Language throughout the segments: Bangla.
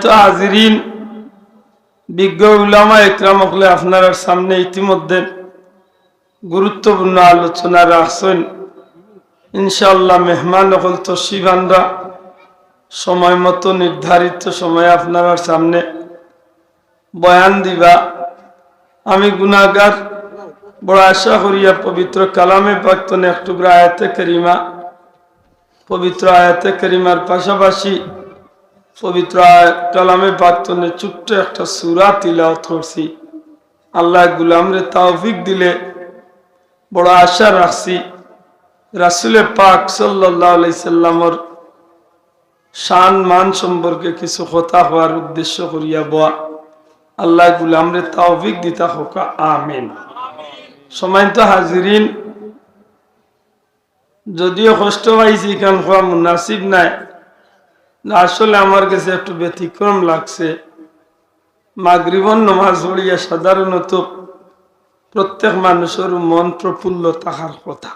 তো হাজিরিন, বিজ্ঞ উলামা ইকরাম হলে আপনার সামনে ইতিমধ্যে গুরুত্বপূর্ণ আলোচনা রাখছেন। ইনশাআল্লাহ মেহমান হল তশরিফানরা সময় মতো নির্ধারিত সময় আপনার সামনে বয়ান দিবা। আমি গুনাহগার, বড় আশা করিয়া পবিত্র কালামে পাক এক টুকরা আয়াতে কারিমা, পবিত্র আয়াতে কারিমার পাশাপাশি পবিত্র কালামে পাকতনে ছোট্ট একটা সূরা তিলাওয়াত করছি। আল্লাহ গুলামরে তৌফিক দিলে বড় আশা রাখছি রাসূল পাক সাল্লাল্লাহু আলাইহি সাল্লামের শান মান সম্পর্কে কিছু কথা হওয়ার উদ্দেশ্য করিয়া বয়া। আল্লাহ গুলামরে তৌফিক দিতা হোক, আমিন। সম্মানিত হাজিরিন, যদিও কষ্ট পাইছি কান হওয়া মুনাসিব নাই, আসলে আমার কাছে একটু ব্যতিক্রম লাগছে। মাগরিবন নামাজ পড়িয়া সাধারণত প্রত্যেক মানুষের মন প্রফুল্ল থাকার কথা।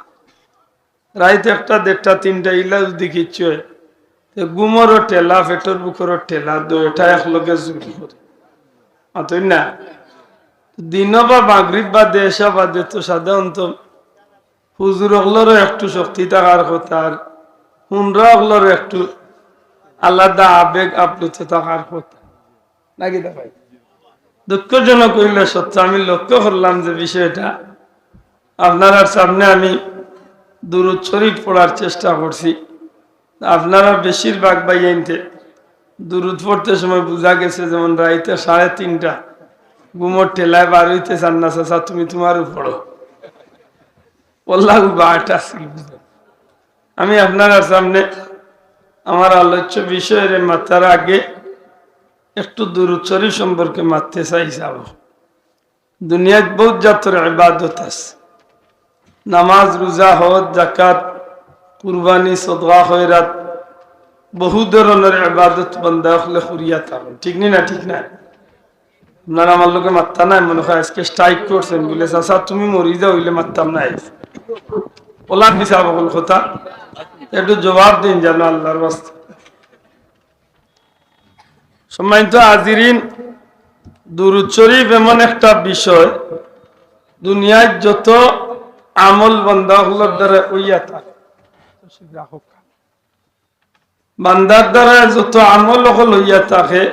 রাইতে 1টা 1:30 3টা ইলা যদি কিছু হয়, ঘুমরও ঠেলা, পেটের বুকেরও ঠেলা, এটা একলগে জুড়ি করে আতই না। দিন বা মাগরিব বা দেশা বাদে তো সাধারণত হুজুর অগলরও একটু শক্তি থাকার কথা, আর হুনরা অগলরও একটু আলাদা আবেগ আপ্লুত থাকার কথা নাকি? দেখাই দুঃখজনক হইলে সত্য, আমি লক্ষ্য করলাম যে বিষয়টা আপনার সামনে আমি দুরূদ শরীফ পড়ার চেষ্টা করছি। আপনারা বেশিরভাগ বাইনতে দুরূদ পড়তে সময় বোঝা গেছে যেমন রাইতে 3:30 ঘুমোর ঠেলায় বার হইতে চান না, চাচা তুমি তোমারও পড়ো বললাম। আমি আপনার সামনে আমার আলোচ্য বিষয়ের মাথার আগে একটু দুরূদ শরীফ সম্পর্কে মারতে চাই। যাব দুনিয়ায় বহুত জাতের ইবাদত আছে, নামাজ, রোজা, হজ, যাকাত, কুরবানি, সদকা, খয়রাত, বহু ধরনের ইবাদত বান্দা হলে করিয়া থাকেন, ঠিক নি না? ঠিক না? আপনারা আমার লোকে মারতা নাই, মনে হয় আজকে স্ট্রাইক করছেন বলে চাচা তুমি মরি যাও হইলে মারতাম নাই। ওলার দিশা বকল কথা একটু জবাব দিন যেন আল্লাহর বাস্তে। সম্মানিত হাজিরিন, দুরূদ শরীফ এমন একটা বিষয়, দুনিয়ায় যত আমল বান্দাগুলোর দ্বারা হইয়া থাকে, বান্দার দ্বারা যত আমল হইয়া থাকে,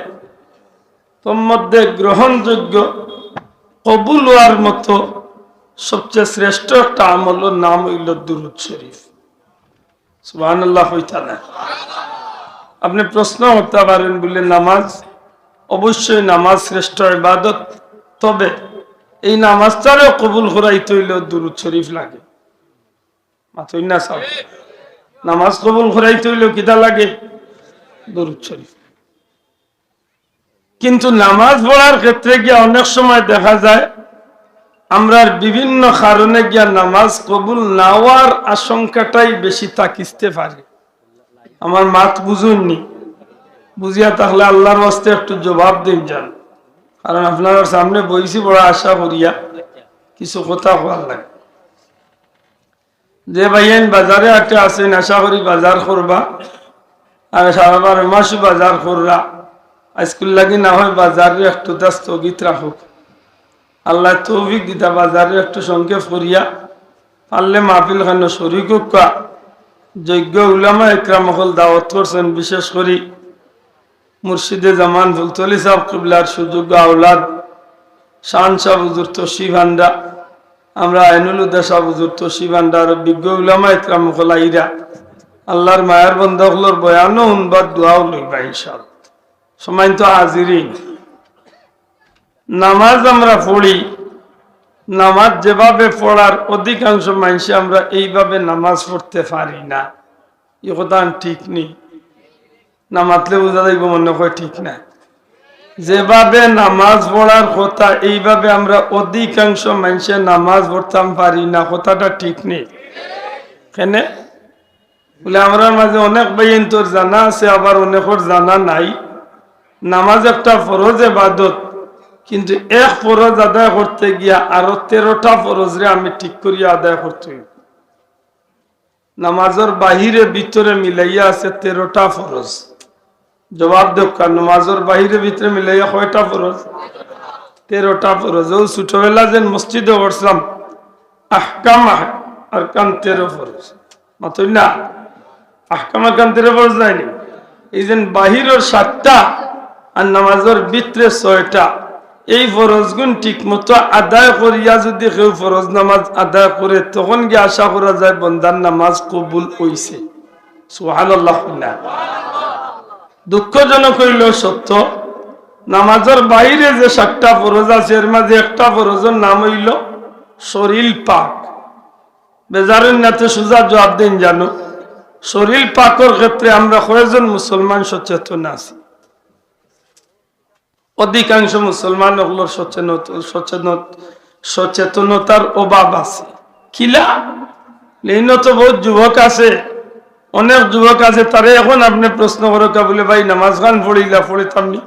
তোর মধ্যে গ্রহণযোগ্য কবুল হওয়ার মতো সবচেয়ে শ্রেষ্ঠ একটা আমলের নাম হইল দুরূদ শরীফ। সুবহানাল্লাহ হইতা না? আপনি প্রশ্ন করতে পারেন বলে নামাজ, অবশ্যই নামাজ শ্রেষ্ঠ ইবাদত, তবে এই নামাজটারও কবুল করাইতে হইলে দুরূদ শরীফ লাগে। মাথুই না সব নামাজ কবুল করাইতে হইলে কিটা লাগে? দুরূদ শরীফ। কিন্তু নামাজ পড়ার ক্ষেত্রে গিয়া অনেক সময় দেখা যায় আমরা বিভিন্ন কারণে গিয়া নামাজ কবুল না হওয়ার আশঙ্কাটাই বেশি তাকিতে পারে। আমার মাত বুঝুননি, বুঝিয়া থাকলে আল্লাহর ওয়াস্তে একটু জবাব দিন যান, কারণ আপনার সামনে বইছি বড় আশা করিয়া কিছু কথা হওয়ার লাগে। যে ভাইয়েন বাজারে একটা আছেন, আশা করি বাজার করবা, আর সারা 12 মাসও বাজার কররা, আজকুল লাগি না হয় বাজারে একটু স্থগিত রাখুক। আল্লাহ তৌফিক দিতা বাজারে একটু সংক্ষেপ করিয়া পারলে মাহফিল খান শরীক হোক। যোগ্য উলামা ইকরাম হল দাওয়াত করছেন, বিশেষ করে মুর্শিদে জামান ফুলতলি সাহেব কিবলার সুযোগ্য আওলাদ শান শাহ হুজুর তশরিফ আনরা, আমরা আইনুল হুদা শাহ হুজুর তশরিফ আনরা, আর বিজ্ঞ উলামা ইকরাম হল আইরা আল্লাহর মায়ার বন্ধা হলর বয়ানও উনবার দোয়াও লইবা ইনশাআল্লাহ। সম্মানিত হাজিরিন, নামাজ আমরা পড়ি, নামাজ যেভাবে পড়ার অধিকাংশ মানুষ আমরা এইভাবে নামাজ পড়তে পারি না। এ কথা ঠিক নেই, নামাজলে বোঝা যাইব মনে হয় ঠিক না। যেভাবে নামাজ পড়ার কথা এইভাবে আমরা অধিকাংশ মানুষের নামাজ পড়তাম পারি না, কথাটা ঠিক নেই। কেন বলে আমরা মাঝে অনেক ভাইয়ের তোর জানা আছে, আবার অনেকের জানা নাই। নামাজ একটা ফরজ ইবাদত, কিন্তু এক ফরজ আদায় করতে গিয়া আরো 13টা ফরজরে আমি ঠিক করিয়া আদায় করতে হইব। নামাজের বাহিরে ভিতরে মিলাইয়া আছে 13টা ফরজ। জবাব দেব নামাজের বাহিরে ভিতরে মিলাইয়া কয়টা ফরজ? 13টা ফরজ। ও ছোটবেলা যে মসজিদে পড়ছিলাম আহকাম আরকান 13 ফরজ, মাতই না আহকাম আরকান 13 ফরজ যায়নি। এই যে বাহিরের 7টা আর নামাজের ভিতরে 6টা, এই ফরজগুন ঠিক মতো আদায় করিয়া যদি কেউ ফরজ নামাজ আদায় করে তখন গিয়ে আশা করা যায় বন্দার নামাজ কবুল হইছে। সুবহানাল্লাহ। দুঃখজনক হইল সত্য, নামাজের বাইরে যে 7টা ফরজ আছে এর মাঝে একটা ফরজের নাম হইল শরীর পাক। বেজারের নাতে সুজা জবাব দেন জানো, শরীর পাকের ক্ষেত্রে আমরা কয়েকজন মুসলমান সচেতন আছি? অধিকাংশ মুসলমান ওগুলোর সচেতনতার অভাব আছে। কিলা লেন তো বহুত যুবক আছে, অনেক যুবক আছে, তারে এখন আপনি প্রশ্ন করো কা বলে ভাই নামাজ গান পড়িলা পড়িতাম নি,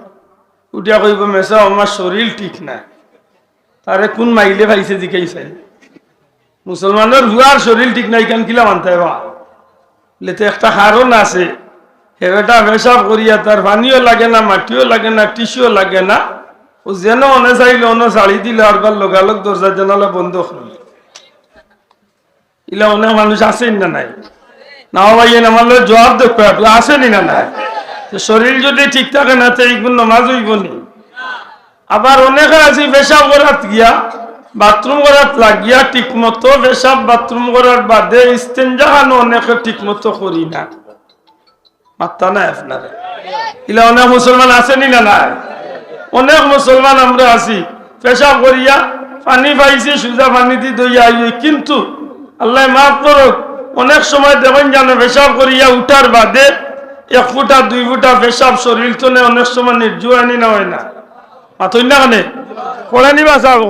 উঠিয়া কইব মেসা আমার শরীর ঠিক নাই। তারে কোন মাইলে ভাইছে জিকাইছে? মুসলমানের হুয়ার শরীর ঠিক নাই কেন কিলা মানতে বা লেতে একটা কারণ আছে। হেবেটা পেশাব করিয়া তার পানিও লাগে না, মাটিও লাগে না, টিস্যুও লাগে না, ও যেন অনে চাইলে অনে ছাড়ি দিলে আর লগালগ দরজা জানালা বন্ধ করল। ইলা অনেক মানুষ আছেন না নাই? না ভাইয়ে আমার জবাব দেখো আসেনি না নাই? শরীর যদি ঠিক থাকে না তো এইগুলো নামাজ হইব নি। আবার অনেকে আছে পেশাব করাত গিয়া বাথরুম করাত লাগিয়া ঠিক মতো পেশাব বাথরুম করার বাদে ইস্তেঞ্জা খানো অনেকে ঠিক মতো করি না। মাত্তা নাই আপনারা? ইলা অনেক মুসলমান আসেনি না নাই? অনেক মুসলমান আমরা আছি পেশাব করিয়া পানি পাইছি সুজা পানি দিয়ে দইয়া আই, কিন্তু আল্লাহ মাফ করুক অনেক সময় দেখেন জানো পেশাব করিয়া উঠার বাদে 1 ফুটা 2 ফুটা পেশাব শরীর তো অনেক সময় নির্জুয়ানি না হয় না, মাথই না কানে পড়ে নিবা সাব।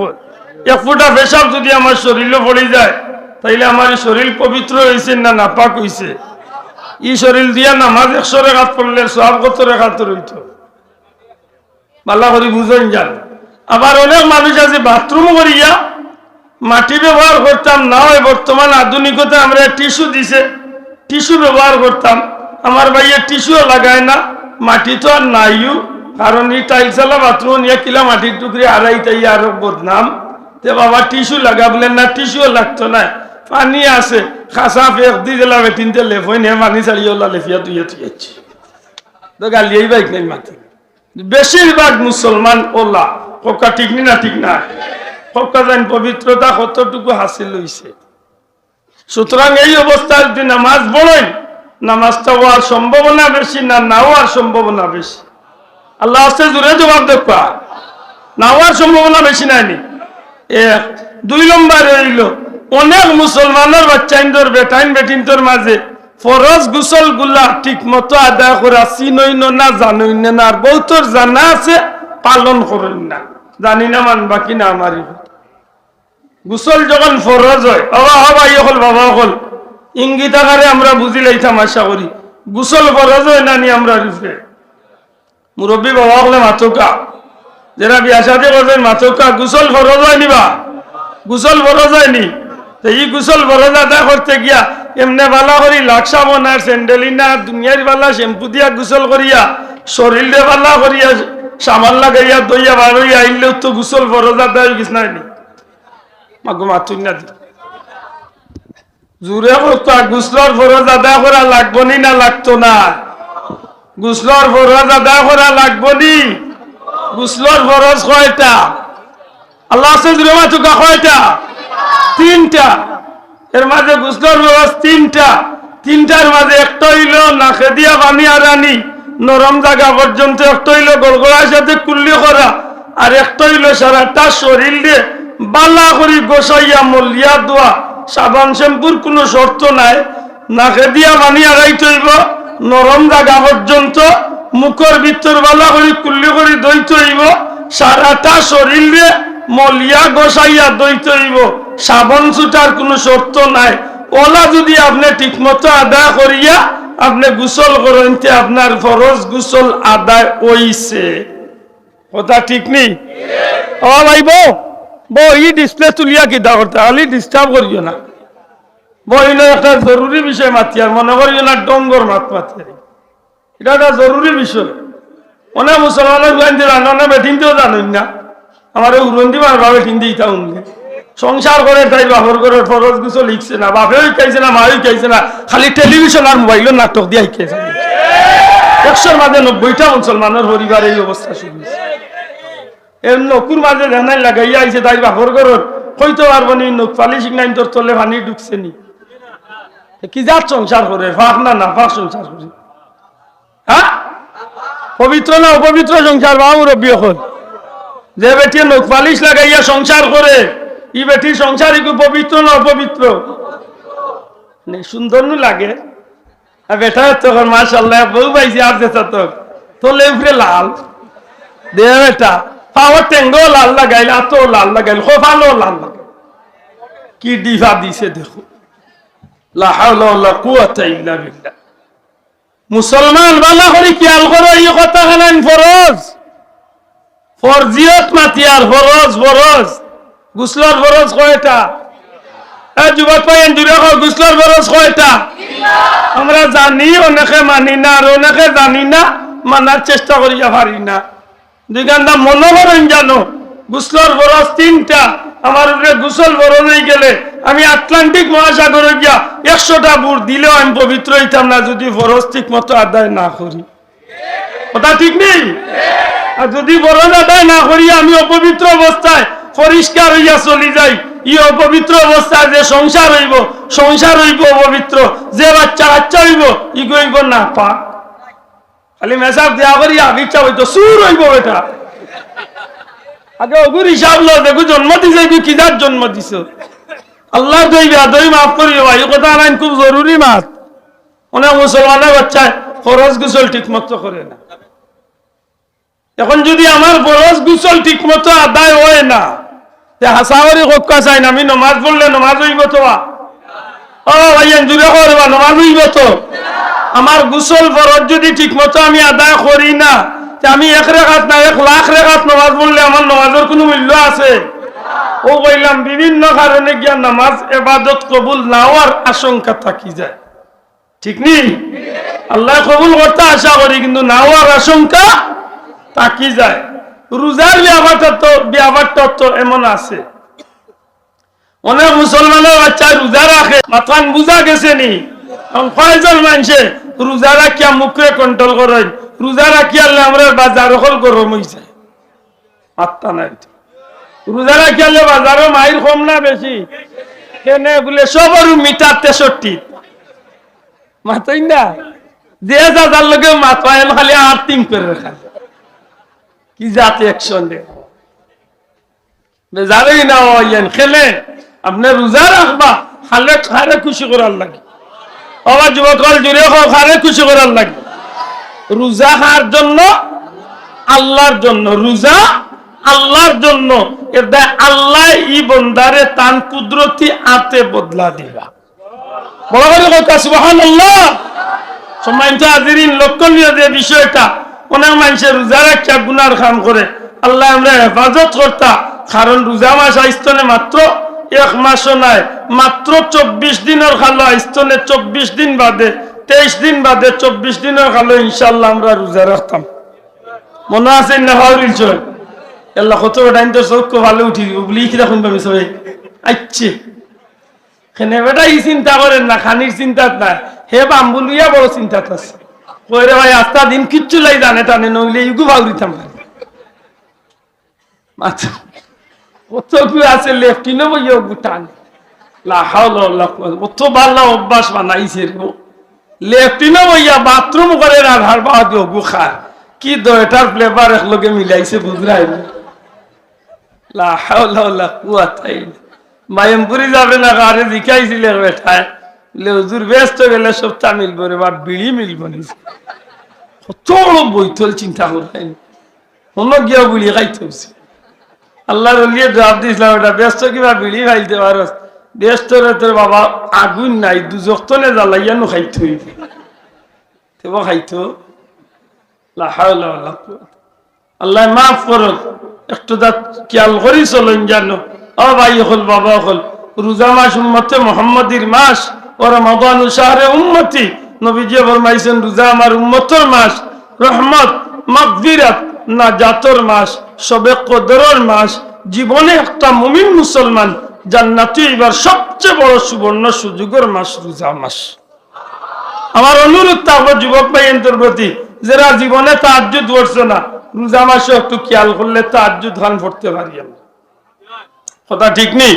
1 ফুটা পেশাব যদি আমার শরীরে পড়ে যায় তাইলে আমার শরীর পবিত্র হয়েছে না নাপাক হয়েছে? ই শরীর দিয়া নামাজ 100 রাকাত পড়লে সব কত রাকাত রইত? বাল্লা করি বুঝেন যান। আবার অনেক মানুষ আছে বাথরুম করিয়া মাটি ব্যবহার করতাম না হয়, বর্তমান আধুনিকতা আমরা টিস্যু দিছে, টিস্যু ব্যবহার করতাম। আমার ভাইয়া টিস্যুও লাগায় না, মাটি তো আর নাইও, কারণ এই টাইলসালা বাথরুম নিয়ে কিলা মাটির টুকরি আড়াইটাই আরো বদনাম। তে বাবা টিস্যু লাগাবলেন না, টিস্যুও লাগতো না, পানি আছে খাসা ফেক দি দিলা বেটিনতে লেফই নিয়ে পানি ছাড়িয়ে ওলা লেফিয়া তুইয়া তুইয়াচ্ছি তো গালিয়েই বাইক নাই মাথা। বেশিরভাগ মুসলমান ওলা কক্কা ঠিক নি না? ঠিক না? কক্কা যান পবিত্রতা কতটুকু হাসিল হইছে। সুতরাং এই অবস্থায় যদি নামাজ পড়েন, নামাজটা হওয়ার সম্ভাবনা বেশি না না হওয়ার সম্ভাবনা বেশি? আল্লাহ আসতে জুড়ে জবাব দেখবা, না হওয়ার সম্ভাবনা বেশি নাইনি। 1 2 নম্বর হইল অনেক মুসলমানের বাচ্চাইন্দর বেটাইন বেটিনতর মাঝে ফরজ গোসল গুলা ঠিক মতো আদায় করা চিনইন না, জানইন না, আর বহুতর জানা আছে পালন করেন না। জানি না মানবা কিনা আমারই গোসল যখন ফরজ হয় বাবা ভাই হল বাবা হল ইঙ্গিত আকারে আমরা বুঝি লাইতাম আশা করি গোসল ফরজ হয় না নি আমরা রূপে মুরব্বী বাবা হলে মাথকা যারা বিয়া শাদী করবেন মাথকা গোসল ফরজ হয় নিবা? গোসল ফরজ হয়নি। তো এই গোসল ফরজ আদায় করতে গিয়া এমনি বালা করি লাকসা বনার স্যান্ডেলিনা দুনিয়ার বালা শ্যাম্পু দিয়া গোসল করিয়া শরীরে বালা করিয়া সামাল লাগাইয়া দইয়া বার হইয়া আইলেও তো গোসল ফরজ আদায় হয়ে গেছে নাইনি? মাগো মাতুই না জুড়ে করতো গোসলর ফরজ আদায় করা লাগবো নি না লাগতো না? গোসলর ফরজ আদায় করা লাগবো নি? গোসলর ফরজ কয়টা? আল্লাহ আছে জুড়ে মাতুকা কয়টা? 3টা। এর মাঝে গোসলর ফরজ 3টা। 3টার মাঝে একটা হইল নাকে দিয়া পানি আরানি নরম জায়গা পর্যন্ত, একটা হইল গলগলার সাথে কুল্লি করা, আর একটা হইল সারাটা শরীর দিয়ে বালা করি গোসাইয়া মলিয়া দোয়া। সাবান শ্যাম্পুর কোনো শর্ত নাই, নাকে দিয়া পানি আড়াইতে হইব নরম জায়গা পর্যন্ত, মুখের ভিতর বালা করি কুল্লি করি দইতে হইব, সারাটা শরীর দিয়ে মলিয়া গোসাইয়া দইতে হইব। সাবান ছুটার কোনো শর্ত নাই। ওলা যদি আপনি ঠিক মতো আদায় করিয়া আপনি গোসল করেন আপনার ফরজ গোসল আদায় হইছে। কথা ঠিক নেই? ও ভাই বউ বই ডিসপ্লে তুলিয়া কিতা করতে খালি ডিস্টার্ব করিও না। বই একটা জরুরি বিষয় মাতি আর মনে করিও না ডঙ্গর মাত মাতি, এটা একটা জরুরি বিষয়। অনেক মুসলমানের গুয়ান্দি রান্না বেঠিনতেও জানেন না, আমার উড়ন্দি মারবা বেঠিন দিই তা উনলে সংসার করে তাই বাপর করে ফরজ গুছো লিখছে না, বাপেও খাইছে না, মাও খাইছে না, খালি টেলিভিশন আর মোবাইলের নাটক দিয়ে খেয়েছে। 100-র মাঝে 90টা মুসলমানের পরিবার এই অবস্থা শুরু হয়েছে। এর নকুর মাঝে ধ্যানাই লাগাইয়া আইছে তাই বাপর ঘর হইতে পারবো নি, নখ ফালি শিখনাইন তোর তলে পানি ঢুকছে নি, কি যার সংসার করে ফাঁক না না ফাঁক সংসার করে, হ্যাঁ পবিত্র না অপবিত্র সংসার বা মুরব্বী এখন যে বেটি নখ ফালিশ লাগাইয়া সংসার করে ই বেটির সংসার একটু পবিত্র না অপবিত্র? সুন্দর নু লাগে বেটা তখন মাশাআল্লাহ বউ পাইছি আর যেটা তো তোলে উপরে লাল দে বেটা পাওয়ার টেঙ্গো লাল লাগাইল, আতো লাল লাগাইল, খোফালো লাল লাগাইল, কি ডিভা দিছে দেখো। লা হাওলা ওয়ালা কুওয়াতা ইল্লা বিল্লাহ। মুসলমান বালা করি খেয়াল করো এই কথা খানান ফরজ ফরজিয়ত মাতি আর ফরজ ফরজ গুসলার ফরজ কয়টা? যুবক পাইন জুড়ে গুসলার ফরজ কয়টা? আমরা জানি অনেকে মানি না আর অনেকে জানি না, মানার চেষ্টা করিয়া পারি না। দুই গান্ধা মনে করেন জানো গুসলার ফরজ 3টা, আমার উপরে গুসল ফরজ হয়ে গেলে আমি আটলান্টিক মহাসাগরে গিয়া 100টা বুট দিলেও আমি পবিত্র হইতাম না যদি ফরজ ঠিক মতো আদায় না করি। কথা ঠিক নেই? আর যদি ফরজ আদায় না করি আমি অপবিত্র অবস্থায় পরিষ্কার হইয়া চলি যাই, ই অপবিত্র অবস্থায় যে সংসার হইব অপবিত্র, যে বাচ্চা হইব ই হইব না পা, খালি মেসাব দেওয়া করি আগে হইতো সুর হইব। এটা আগে অগুর হিসাব লো, দেখো জন্ম দিছে কি যার জন্ম দিছ, আল্লাহ দইবে আদই মাফ করি ভাই, কথা আনাইন খুব জরুরি মাত। অনেক মুসলমানের বাচ্চায় ফরজ গুসল ঠিক মতো করে না। এখন যদি আমার ফরজ গুসল ঠিক মতো আদায় হয় না, হাসাওয়ারি কক্কা চাই না, আমি নমাজ পড়লে নমাজ হইব তো? ও ভাইয়ান জুড়ে করবা নমাজ হইব তো? আমার গুসল ফরজ যদি ঠিক মতো আমি আদায় করি না, আমি 1 রাকাত না 1 লাখ রাকাত নমাজ পড়লে আমার নমাজের কোনো মূল্য আছে? ও বললাম বিভিন্ন কারণে গিয়া নামাজ ইবাদত কবুল না হওয়ার আশঙ্কা থাকি যায়, ঠিক নেই? আল্লাহ কবুল করতে আশা করি কিন্তু না হওয়ার আশঙ্কা থাকি যায়। রোজার ব্যাপারটা তো এমন আছে, অনেক মুসলমানের বাচ্চা রোজা রাখে, মাথান বুঝা গেছে নি কয়জন মানুষে রোজা রাখিয়া মুখে কন্ট্রোল করেন, রোজা রাখিয়া আমরা বাজার হল গরম হয়েছে মাত্তা নাই। রোজা রাখিয়া বাজারও মাইর কম না বেশি? কেন বলে সবার মিটার 63 মাথাই না, যে যার লোকে মাথায় খালি 8-3 করে রাখা কি জাতি একশন দে বেজারই না হইয়েন খেলে আপনি রোজা রাখবা খালে খারে খুশি করার লাগে। আবার যুবকল জুড়ে খারে খুশি করার লাগে। রোজা খার জন্য আল্লাহর জন্য, রোজা আল্লাহর জন্য, এটা আল্লাহ ই বন্দারে তান কুদরতি আতে বদলা দিবা। বড় বড় কথা সুবহানাল্লাহ। সম্মানিত হাজিরিন, লক্ষণীয় যে বিষয়টা, অনেক মানুষের রোজা রাখা গুনার কাম করে, আল্লাহ আমরা হেফাজত করতা। কারণ রোজা মাস আইস্তনে মাত্র 1 মাসও নাই, মাত্র 24 দিনের খালো আইস্তনে 24 দিন বাদে 23 দিন বাদে 24 দিনের খালো ইনশাল্লাহ আমরা রোজা রাখতাম। মনে আছে না? হাওরিল চল আল্লাহ কত টাইম তো চোখ ভালো উঠি বলি কি দেখুন পাবি সবাই আইচ্ছে খেনে বেটা ই চিন্তা করেন না, খানির চিন্তা নাই, হে বাম্বুলিয়া বড় চিন্তা আছে। কইরে ভাই আস্তা দিন কিচ্ছু লাই জানে টানে নইলে ইগু ভাউরিতাম মাত্র কত কি আছে লেফটিনও বইয়া টান লা হাওলা ওয়ালা কুওয়াতা, কত ভালো অভ্যাস বানাইছে রে। লেফটিনও বইয়া বাথরুম করে না ধার বাদ গু খায়, কি দয়টার ফ্লেভার একলগে মিলাইছে বুঝলাই। লা হাওলা ওয়ালা কুওয়াতা ইল্লা মায়ামপুরি যাবে না কারে জিকাইছিলে বেটায় বলে হুজুর ব্যস্ত গেলে সব তা মিলবো রে বা বিড়ি মিলবো নি। কত বইতল চিন্তা করলেন, অন্য গিয়া বিড়ি খাইতে হচ্ছে। আল্লাহর ওলিয়ে জবাব দিয়েছিলাম, এটা ব্যস্ত কিবা বিড়ি খাইতে পারস? ব্যস্ত রে তোর বাবা আগুন নাই, দুজক তলে জ্বালাইয়ানো খাইতে হইবে, তেব খাইতো। লা হাওলা ওয়ালা কুওয়াতা। আল্লাহ মাফ করুক, একটু দা খেয়াল করি চলেন জানো। ও ভাই হল বাবা হল, রোজা মাস উম্মতে মুহাম্মাদির মাস, ও রমাদান শাহরে উম্মতি। নবীজি ফরমাইছেন রোজা আমার উম্মতের মাস, রহমত মাগফিরাত নাজাতের মাস, শবে কদরের মাস। জীবনে একটা মুমিন মুসলমান জান্নাতি এবার সবচেয়ে বড় সুবর্ণ সুযোগের মাস রোজা মাস। আমার অনুরোধ থাকবো যুবক ভাইয়ের প্রতি, যারা জীবনে তাহাজ্জুদ পড়ছে না, রোজা মাসে একটু খেয়াল করলে তাহাজ্জুদ খান পড়তে পারি আমরা। কথা ঠিক নেই?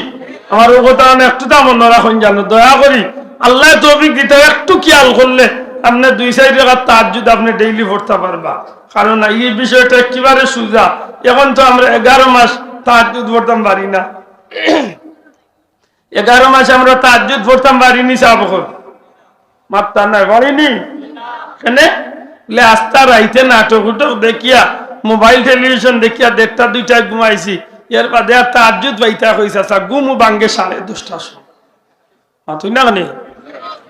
আমার ও কথা একটু তা মনে রাখুন, জানো দয়া করি আল্লাহ তৌফিক দিতে একটু খেয়াল করলে আপনি 2-4 রাকাত তাহাজ্জুদ আপনি ডেইলি পড়তে পারবা। কারণ এই বিষয়টা একেবারে সোজা। এখন তো আমরা 11 মাস তাহাজ্জুদ পড়তাম পারি না। 11 মাস আমরা তাহাজ্জুদ পড়তাম পারিনি, সাবক মাত্রা নাই পারিনি কেন? আস্তা রাইতে নাটক উটক দেখিয়া, মোবাইল টেলিভিশন দেখিয়া 1টা-2টায় ঘুমাইছি। এর বাদে আর তাহাজ্জুদ পাইতা হইছে ঘুমু ভাঙ্গে 10:30টার সময়। তুই না নে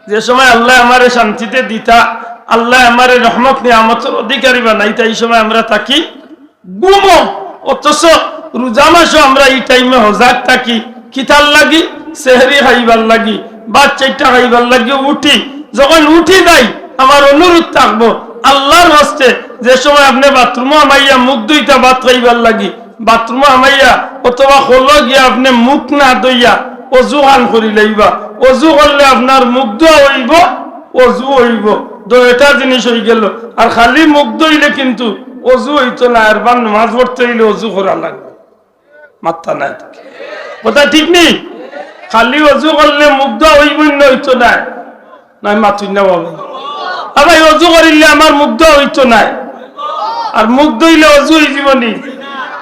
যে সময় আল্লাহ আমারে শান্তিতে দিতা, আল্লাহ আমারে রহমত নিয়ামতের অধিকারী বানাইতা, এই সময় আমরা থাকি ঘুমো। অথচ রোজা মাসও আমরা এই টাইমে হজাক থাকি কিতার লাগি, সেহরি খাইবার লাগি, বাদ 4টা খাইবার লাগি উঠি। যখন উঠি যাই আমার অনুরোধ থাকবো আল্লাহর হস্তে, যে সময় আপনি বাথরুমে আমাইয়া মুখ দুইটা ভাত খাইবার লাগি বাথরুমে আমাইয়া অথবা হলো গিয়া আপনি মুখ না দইয়া অজু খান করি লইবা। অজু করলে আপনার মুখ ধোয়া হইব, অজু হইব, দুইটা জিনিস হয়ে গেল। আর খালি মুখ ধইলে কিন্তু অজু হইতো না, আর নামাজ পড়তে হইলে অজু করা লাগবে। মাথা নাই কথা ঠিক নেই? খালি অজু করলে মুখ ধোয়া হইব না, হইতো না নাই মাথুই না বাবা। আবার অজু করিলে আমার মুখ ধোয়া হইতো নাই, আর মুখ ধইলে অজু হয়ে যাবনি।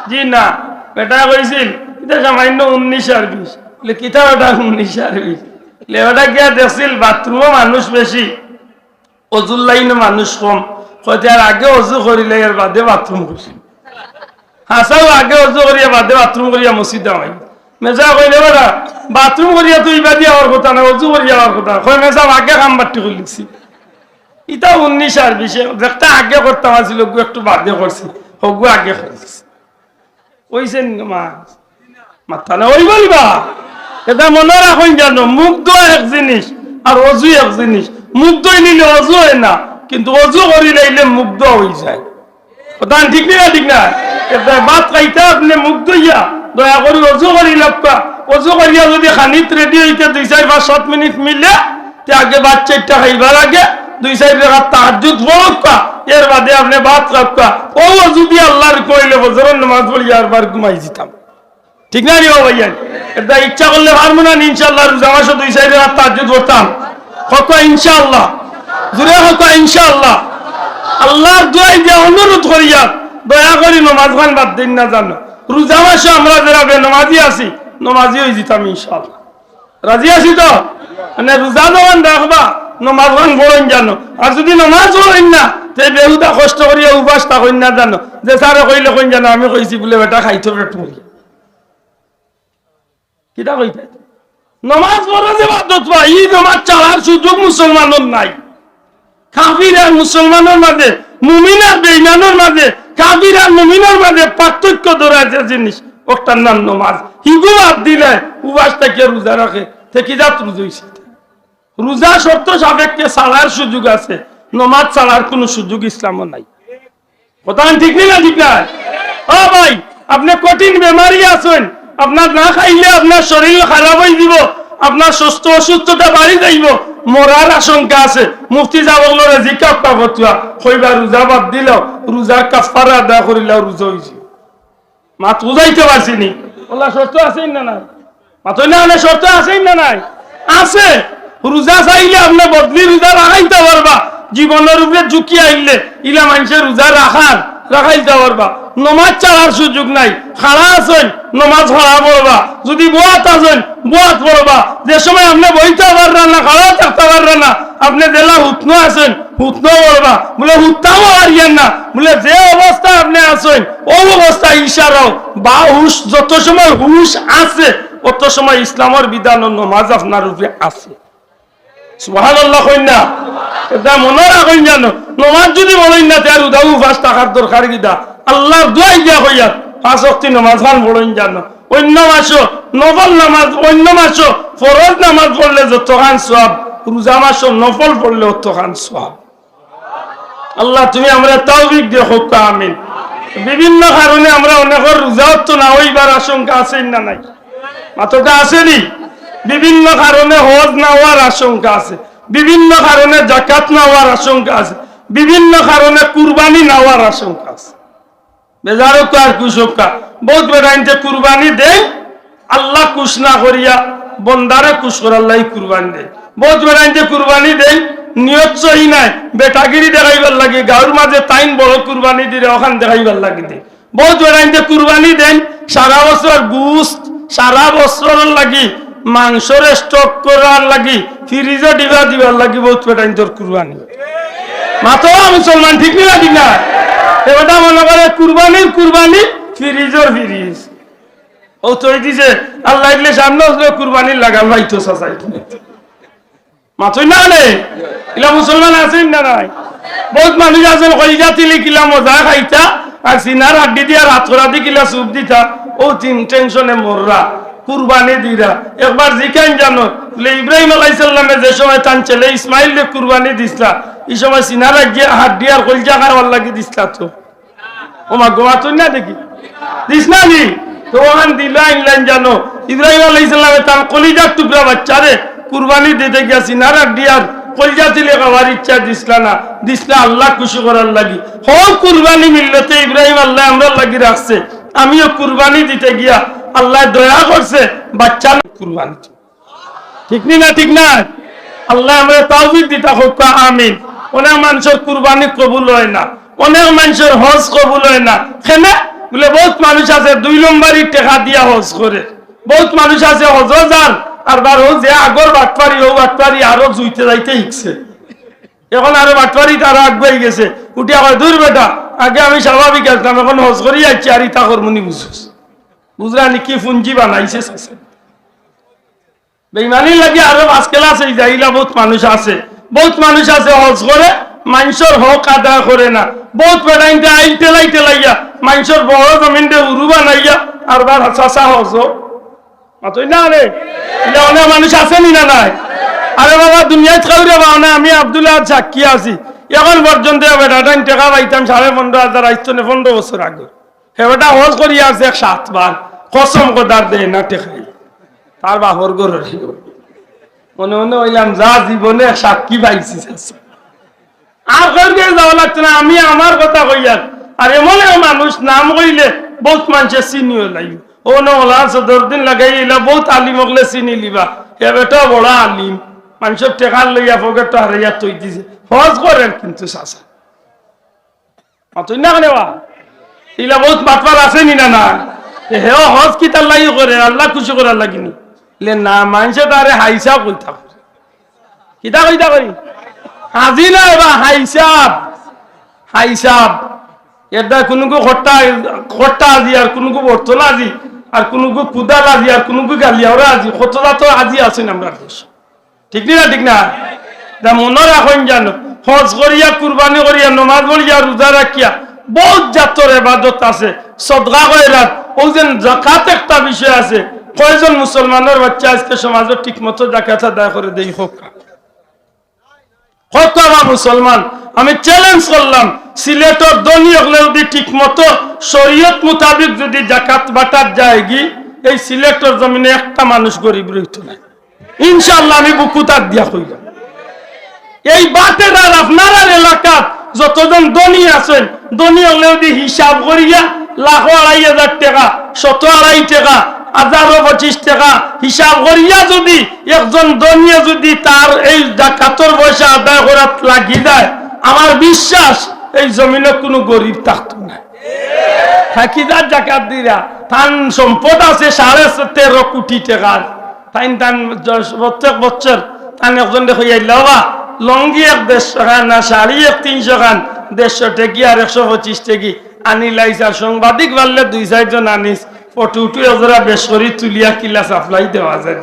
জি না, বেটা কইছিল এটা সামান্য 19 আর 20, কিতা ওটা 19 আর 20 ওটা গিয়া দেখছিল বাথরুমও মানুষ বেশি, অজুর লাইনে মানুষ কম। কইতে আর আগে অজু করিলে এর বাদে বাথরুম করছি। হাসাও আগে অজু করিয়া বাদে বাথরুম করিয়া মসজিদে হয়। মেজা কইলে বেটা বাথরুম করিয়া তুই বাদি হওয়ার কথা না, অজু করিয়া হওয়ার কথা। কই মেজা আগে কাম বাট্টি করে লিখছি। ইটা 19 আর 20 একটা আগে করতাম আছিল, একটু বাদে করছি, হগু আগে করছি। ওইছেন মাথা না ওই বলবা। এটা মনে রাখুন জানো, মুখ ধোয়া এক জিনিস আর অজু এক জিনিস। মুখ ধুই নিলে অজু হয় না, কিন্তু অজু করিলে মুখ ধোয়া হয়ে যায়। কথা ঠিক না? ঠিক না? এটা ভাত খাইতে আপনি মুখ ধুইয়া দয়া করি অজু করি লাগবা। অজু করিয়া যদি খানিত রেডি হইতে 2-4-5-7 মিনিট মিলে আগে ভাত 4টা খাইবার আগে 2-4 রাকাত তাহাজ্জুদ পড়বা, এর বাদে আপনি ভাত খাবা। ও যদি আল্লাহর কইলে ফজরের নামাজ পড়িয়া আর বার ঘুমাই যেতাম। ঠিক না রে ভাইয়া? এটা ইচ্ছা করলে পারবো না ইনশাআল্লাহ রোজা মাসে 2-4 রাকাত তাহাজ্জুদ পড়তাম। কত ইনশাআল্লাহ, জোরে হোক ইনশাআল্লাহ। আল্লাহর দোয়াই দিয়ে অনুরোধ করিয়া দয়া করি নামাজ খান বাদ দিন না। জানো রোজা মাসে আমরা যারা বেনামাজি আছি নামাজি হয়ে যেতাম ইনশাআল্লাহ। রাজি আছি তো? মানে রোজা যখন দেখবা নামাজ খান পড়েন জানো। আর যদি নামাজ পড়েন না তে বেহুদা কষ্ট করিয়া উপাস থাকেন না। জানো যে স্যারে কইলে কইন জানো আমি কইছি বলে বেটা খাইতো পেট মরি কিটা কইতে নামাজ পড়া যে বাদত পা এই নামাজ চালার সুযোগ মুসলমানের নাই। কাফির আর মুসলমানের মাঝে, মুমিন আর বেঈমানের মাঝে, কাফির আর মুমিনের মাঝে পার্থক্য ধরাছে জিনিস, ওটার নাম নামাজ। হিগু বাদ দিলে উপাস থেকে রোজা রাখে থেকে যাত রোজা। রোজা শর্ত সাপেক্ষে ছাড়ার সুযোগ আছে, নামাজ ছাড়ার কোনো সুযোগ ইসলামও নাই। কথা ঠিক না? ঠিক না? ও ভাই আপনি কঠিন বেমারি আছেন, আপনার না খাইলে আপনার শরীর খারাপ হয়ে দিব, আপনার সুস্থ অসুস্থতা বাড়ি যাইব, মরার আশঙ্কা আছে। মুফতি সাহেব জিজ্ঞাসা করতুয়া কইবা রোজা বাদ দিল, রোজা কাফারা আদা করিলে রোজা হয়েছে। মাত বুঝাইতে পারছিনি ওলা শর্ত আছেই না নাই? মাতই না মানে শর্ত আছেই না নাই? আছে। রোজা চাইলে আপনি বদলি রোজা রাখাইতে পারবা। জীবনের উপরে ঝুঁকি আইলে ইলা মানুষের রোজা রাখাইতে পারবা। নমাজ চালার সুযোগ নাই। খাড়া আছেন নমাজ খাড়া পড়বা, যদি বোয়াত আছেন বোয়াত পড়বা। যে সময় আপনি বইতে পারবেন না, খাড়া থাকতে পারবেন না, আপনি জেলা হুতনো আছেন হুতনো পড়বা। বলে হুতাও পারিয়েন না, বলে যে অবস্থা আপনি আছেন ও অবস্থা ইশারাও বা হুশ, যত সময় হুশ আছে অত সময় ইসলামের বিধান ও নমাজ আপনার উপরে আছে। সুবহানাল্লাহ কইন না? এটা মনে রাখেন জানো, নমাজ যদি বলেন না তার উদাউ ফাঁস টাকার দরকার কিনা আল্লাহর দোয়াই দিয়া হইয়া 5 ওয়াক্ত নামাজ খান পড়েন জানো। অন্য মাসও নফল নামাজ, অন্য মাসও ফরজ নামাজ পড়লে যতখান সওয়াব, রোজা মাসও নফল পড়লে অতখান সওয়াব। আল্লাহ তুমি আমরা তৌফিক দিও, হোক আমিন। বিভিন্ন কারণে আমরা অনেকের রোজাও তো না হইবার আশঙ্কা আছে না নাই? মাত্রটা আসেনি। বিভিন্ন কারণে হজ না হওয়ার আশঙ্কা আছে, বিভিন্ন কারণে যাকাত না হওয়ার আশঙ্কা আছে, বিভিন্ন কারণে কুরবানি না হওয়ার আশঙ্কা আছে। বেজারও তো আর কুশঙ্কা বহুত বেড়াইতে কুরবানি দেয়, আল্লাহ কুশ না করিয়া বন্দারে কুশ করার লাই কুরবানি দেয়। বহুত বেড়াইতে কুরবানি দেয় নিয়ত সহি নাই, বেটাগিরি দেখাইবার লাগে, গাঁর মাঝে তাইন বড় কুরবানি দিলে ওখান দেখাইবার লাগে দেয়। বহুত বেড়াইতে কুরবানি দেন সারা বছর গুস্ত, সারা বছর লাগি মাংসের স্টক করার লাগি ফ্রিজে দিবার লাগি বহুত বেটাইন্তর কুরবানি। মাত্র মুসলমান ঠিক না ঠিক না? এটা মনে করে কুরবানির কুরবানি, ফ্রিজের ফ্রিজ ও তৈ দিছে আল্লাহ দিলে সামনে কুরবানির লাগাল ভাইতো চাচাই মাথই না নে ইলা মুসলমান আছেন না নাই? বহুত মানুষ আছেন কলিজা তিলি কিলা মজা খাইতা আর সিনার হাড্ডি দিয়া রাত করা দি কিলা সুপ দিতা, ও টেনশনে মররা কুরবানি দিরা। একবার জিকান জানো বলে ইব্রাহিম আলাইহিস সালামে যে সময় তান ছেলে ইসমাইলকে কুরবানি দিছলা, এই সময় সিনার হাড্ডি আর কলিজা খাওয়ার লাগি দিছলা তো? ও মা গোয়া তো না দেখি দিস না নি তো ওখান দিলা ইনলাইন জানো ইব্রাহিম আলাইহিস সালামে তান কলিজার টুকরা বাচ্চারে কুরবানি দিতে গিয়া সিনার হাড্ডি আর কলিজা দিলে খাওয়ার ইচ্ছা দিছলা না, দিছলা আল্লাহ খুশি করার লাগি। হো কুরবানি মিল্লতে ইব্রাহিম আল্লাহ আমরা লাগি রাখছে, আমিও কুরবানি দিতে গিয়া আল্লাহ দয়া করছে বাচ্চা কুরবানি। ঠিক না ঠিক না? আল্লাহ আমরা তৌফিক দিতা হোক আমিন। অনেক মানুষের কুরবানি কবুল হয় না, অনেক মানুষের হজ কবুল হয় না। কেন বলে বহুত মানুষ আছে 2 নম্বরই টাকা দিয়া হজ করে, বহুত মানুষ আছে হজ যার আর বার যে আগর বাটপারি ও বাটপারি আরো জুইতে যাইতে শিখছে, এখন আরো বাটপারি তারা আগুয়াই গেছে, উঠিয়া কয় দূর বেটা আগে আমি স্বাভাবিক আসলাম, এখন হজ করি যাচ্ছি আর ইতা কর্মনি বুঝছিস বুঝলা নি কি পুঞ্জি বানাইছে। বেইমানি লাগে আরো আজকাল আছে যাইলা বহুত মানুষ আছে, বহুত মানুষ আছে হজ করে মানুষের হক আদায় করে না, বহুত বেড়াইতে আইল টেলাইয়া মানুষের বড় জমিন দিয়ে উরু বানাইয়া আর বার চাষা হজ মাতই না রে। অনেক মানুষ আসেনি না নাই? আরে বাবা দুনিয়ায় খাওয়া পাও না, আমি আব্দুল্লাহ সাক্ষী আছি, এখন পর্যন্ত বেটাটাই টাকা পাইতাম 15,500 আইতো না 15 বছর আগে। হেবেটা হজ করি আছে 7 বার, কসম কদার দেয় না টেকাই তার বাপর গরু মনে মনে হইলাম যা জীবনে সাক্ষী পাইছি আর কেউ যাওয়া লাগছে না। আমি আমার কথা কইয়ার আর এমন মানুষ নাম কইলে বহুত মানুষের চিনিও লাগবে, ও নোলা 14 দিন লাগাই বহুত আলিম হলে চিনি লিবা, হে বেটা বড় আলিম মানুষের টেকার লইয়া পকেটটা হারাইয়া তৈ দিছে, হজ করেন কিন্তু চাচা অতই না কেন ইলা বহুত বাটপার আসেনি না না? হে হজ কি তার লাগি করে আল্লাহ খুশি করার লাগিনি না, মানুষে তারে হাইসাব কইতা কিতা কইতা করি হাজি না এবার হাইসাব এটা কোনগু খট্টা আজি আর কোনগু বর্তলা আজি আর কোনগু কুদাল আজি আর কোনগু গালিয়াওরা আজি, কতটা তো আজি আছেন আমরা দেশ। ঠিক না ঠিক না? মনে রাখেন জানো হজ করিয়া কুরবানি করিয়া নমাজ পড়িয়া রোজা রাখিয়া বহুত জাতর ইবাদত আছে, সদকা কইরা ও যেন যাকাত একটা বিষয় আছে। কয়জন মুসলমানের বাচ্চা আজকে সমাজে ঠিক মতো যাকাত আদায় করে দেই হোক কত আমার মুসলমান? আমি চ্যালেঞ্জ করলাম সিলেটের ধনী হলে যদি ঠিক মতো শরীয়ত মোতাবেক যদি যাকাত বাটার যায় কি এই সিলেটের জমিনে একটা মানুষ গরিব রইত না ইনশাআল্লাহ। আমি বুকুতার দিয়া কইলাম এই বাটের আর আপনার এলাকাত যতজন ধনী আছেন ধনী হলে যদি হিসাব করিয়া 1,00,000 টাকা 1,200 টাকা 1,025 টাকা হিসাব করিয়া যদি একজন ধনী যদি তার এই জাকাতের পয়সা আদায় করা লাগি যায়, আমার বিশ্বাস এই জমিনে কোনো গরিব থাকতো না। থাকি যার জাকাত দিরা তান সম্পদ আছে 13.5 কোটি টাকার, তাই তান প্রত্যেক বছর তান একজন দেখো বাবা লঙ্গি 150 টাকা না শাড়ি 300 খান 150 টাকি আর 125 টাকি আনি লাইছে, আর সাংবাদিক বাড়লে 2-4 জন আনিস ফটো এজরা বেশ করি তুলিয়া কিলা সাপ্লাই দেওয়া যায়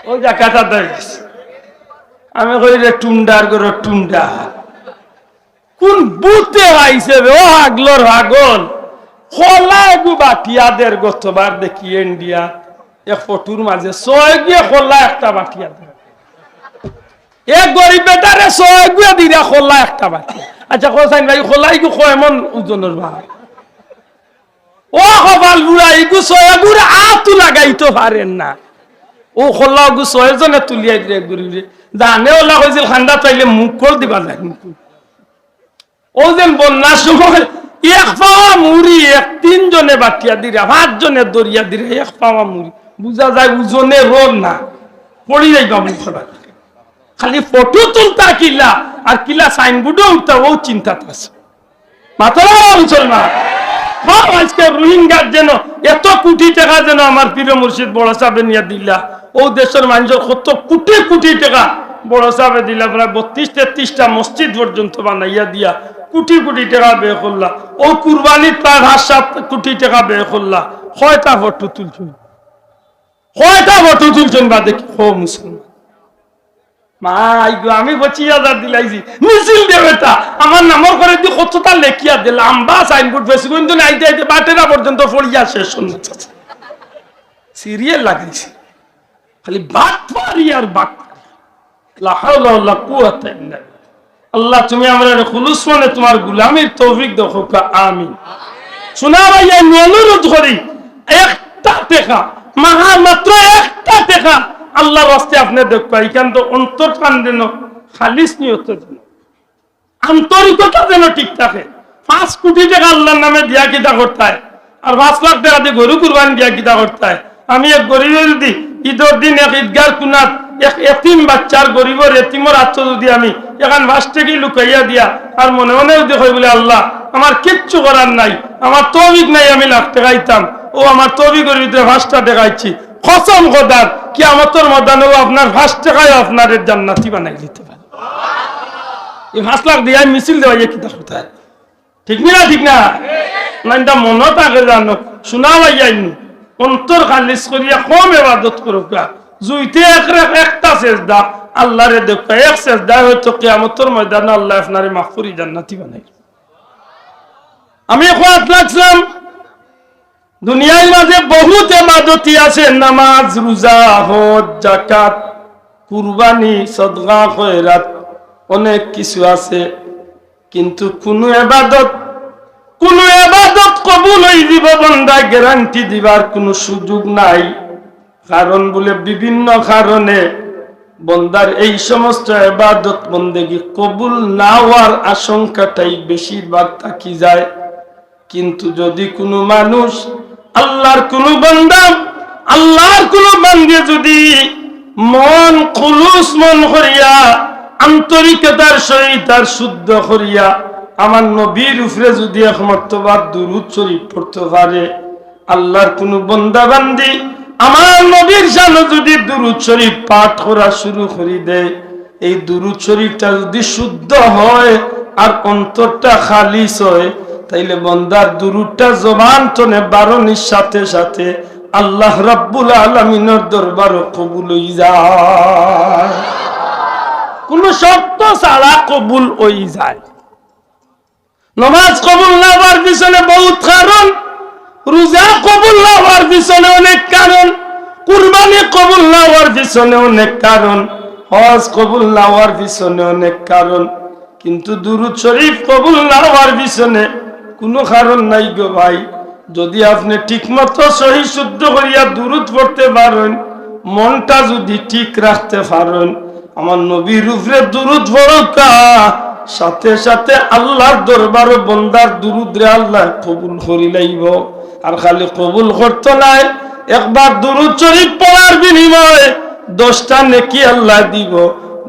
ওই জায়গাটা দেখছি। আমি কই রে টুন্ডার গর টুন্ডা কোন বুতে আইছে ও আগলর আগল খোলা গু বাটিয়াদের গতবার দেখি ইন্ডিয়া এক ফটোর মাঝে 6 গিয়ে খোলা একটা বাটিয়া এক গরিব বেটারে ছয় গুয়া দিরা খোলা একটা বাটি। আচ্ছা কোসাইন ভাই খোলাই গু এমন ওজনের ভাই ও কপাল বুড়া ইগু ছয় গুড়া আতু লাগাইতে পারেন না। ও খোলা গু ছয় জনে তুলিয়াই দিলে গরিব জানে ওলা কইছিল ঠান্ডা চাইলে মুখ কল দিবা যায়। ও যেন বন্যার সময় এক পাওয়া মুড়ি এক তিনজনে বাটিয়া দিরা 5 জনে দরিয়া দিরা এক পাওয়া মুড়ি বুঝা যায় ওজনে রোল না পড়ি যাইবা মুখ খালি ফটো তুলতা কিলা আর কিলা সাইনবোর্ডও উঠতা ও চিন্তা আছে মাতারা মুসলমান। আজকে রোহিঙ্গার যেন এত কোটি টাকা যেন আমার প্রিয় মুর্শিদ বড় সাহেব নিয়ে দিলা ও দেশের মানুষের কত কোটি কোটি টাকা বড় সাহেব দিলা প্রায় 32-33টা মসজিদ পর্যন্ত বানাইয়া দিয়া কোটি কোটি টাকা ব্যয় করলা ও কুরবানির প্রায় 7 কোটি টাকা ব্যয় করলা। কয়টা ফটো তুলছেন বা দেখি হো মুসলমান আমি 25,000 দিলাইছি মিছিল দেবে তা আমার নামর করে দিয়ে কতটা লেখিয়া দিল লম্বা সাইনবোর্ড ফেসি কিন্তু আইতে আইতে বাটেরা পর্যন্ত পড়িয়া শেষ সিরিয়াল লাগাইছি খালি বাট পারি আর বাট লা হাওলা ওয়ালা কুওয়াতা ইল্লা বিল্লাহ। আল্লাহ তুমি আমরা খুলুস মনে তোমার গোলামির তৌফিক দাও আমিন। শোনা ভাইয়া অনুরোধ করি একটা টাকা মাত্র একটা টাকা আল্লাহর রাস্তায় আপনি দেখবা এখান তো অন্তর টান যেন খালিস নিয়ত যেন আন্তরিকতা যেন ঠিক থাকে। 5 কোটি টাকা আল্লাহর নামে দিয়া কিতা করতে হয় আর 5 লাখ টাকা দিয়ে গরু কুরবানি দিয়া কিতা করতে হয়। আমি এক গরিবের যদি ঈদের দিন এক ঈদগার কুনাত এক এতিম বাচ্চার গরিবের এতিমর আত্ম যদি আমি এখন 5 টাকা লুকাইয়া দিয়া আর মনে মনে যদি হয় বলে আল্লাহ আমার কিচ্ছু করার নাই আমার তৌফিক নাই আমি লাখ টাকা দিতাম ও আমার তৌফিকের ভিতরে 5টা টাকাইছি কসম খোদার কিয়ামতের ময়দানে আপনার 5 টাকায় আপনার জান্নাতি বানাই দিতে পারে। এই 5 লাখ দিয়ে মিছিল দেওয়া কিতা কোথায় ঠিক না ঠিক না না মনে থাকে জানো শোনা ভাইয়াইনি অন্তর খালিস করিয়া কম ইবাদত করুকা জুইতে একটা সেজদা আল্লাহরে দেখা এক সেজদা হয়তো কিয়ামতের ময়দানে আল্লাহ আপনারে মাগফিরি জান্নাতি বানাই। আমি খোয়াত লাগলাম দুনিয়ার মাঝে বহুত ইবাদতি আছে নামাজ রোজা হজ যাকাত কুরবানি সদকা খয়রাত অনেক কিছু আছে কিন্তু কোন ইবাদত কবুল হই দিব বান্দা গ্যারান্টি দিবার কোনো সুযোগ নাই। কারণ বলে বিভিন্ন কারণে বান্দার এই সমস্ত ইবাদত বন্দেগী কবুল না হওয়ার আশঙ্কাটাই বেশিরভাগ থাকি যায়। কিন্তু যদি কোনো মানুষ আল্লাহর কোন বান্দা আল্লাহর কোন বান্দে যদি মন খুলুস মন করিয়া আন্তরিকতার সহিত আর শুদ্ধ করিয়া আমার নবীর উপরে যদি এক মর্তবা দুরূদ শরীফ পড়তে পারে আল্লাহর কোন বান্দা বান্দি আমার নবীর শানে যদি দুরূদ শরীফ পাঠ করা শুরু করে দেয় এই দুরূদ শরীফটা যদি শুদ্ধ হয় আর অন্তরটা খালিস হয় তাইলে বান্দার দুরূদটা জবান তনে বারণের সাথে সাথে আল্লাহ রাব্বুল আলামিনের দরবারে কবুল হই যায়। কোন শর্ত ছাড়া কবুল হই যায়। নামাজ কবুল না হওয়ার পিছনে বহুত কারণ, রোজা কবুল না হওয়ার পিছনে অনেক কারণ, কুরবানি কবুল না হওয়ার পিছনে অনেক কারণ, হজ কবুল না হওয়ার পিছনে অনেক কারণ, কিন্তু দুরূদ শরীফ কবুল না হওয়ার পিছনে কোনো কারণ নাই গো ভাই। যদি আপনি ঠিকমতো সহি শুদ্ধ করিয়া দুরূদ পড়তে পারেন, মনটা যদি ঠিক রাখতে পারেন, আমার নবীর উপরে দুরূদ পড়কা সাথে সাথে আল্লাহর দরবারে বন্দার দুরূদ রে আল্লাহ কবুল করি লাইব। আর খালি কবুল করতে নাই, একবার দুরূদ শরীফ পড়ার বিনিময়ে 10টা নেকি আল্লাহ দিব।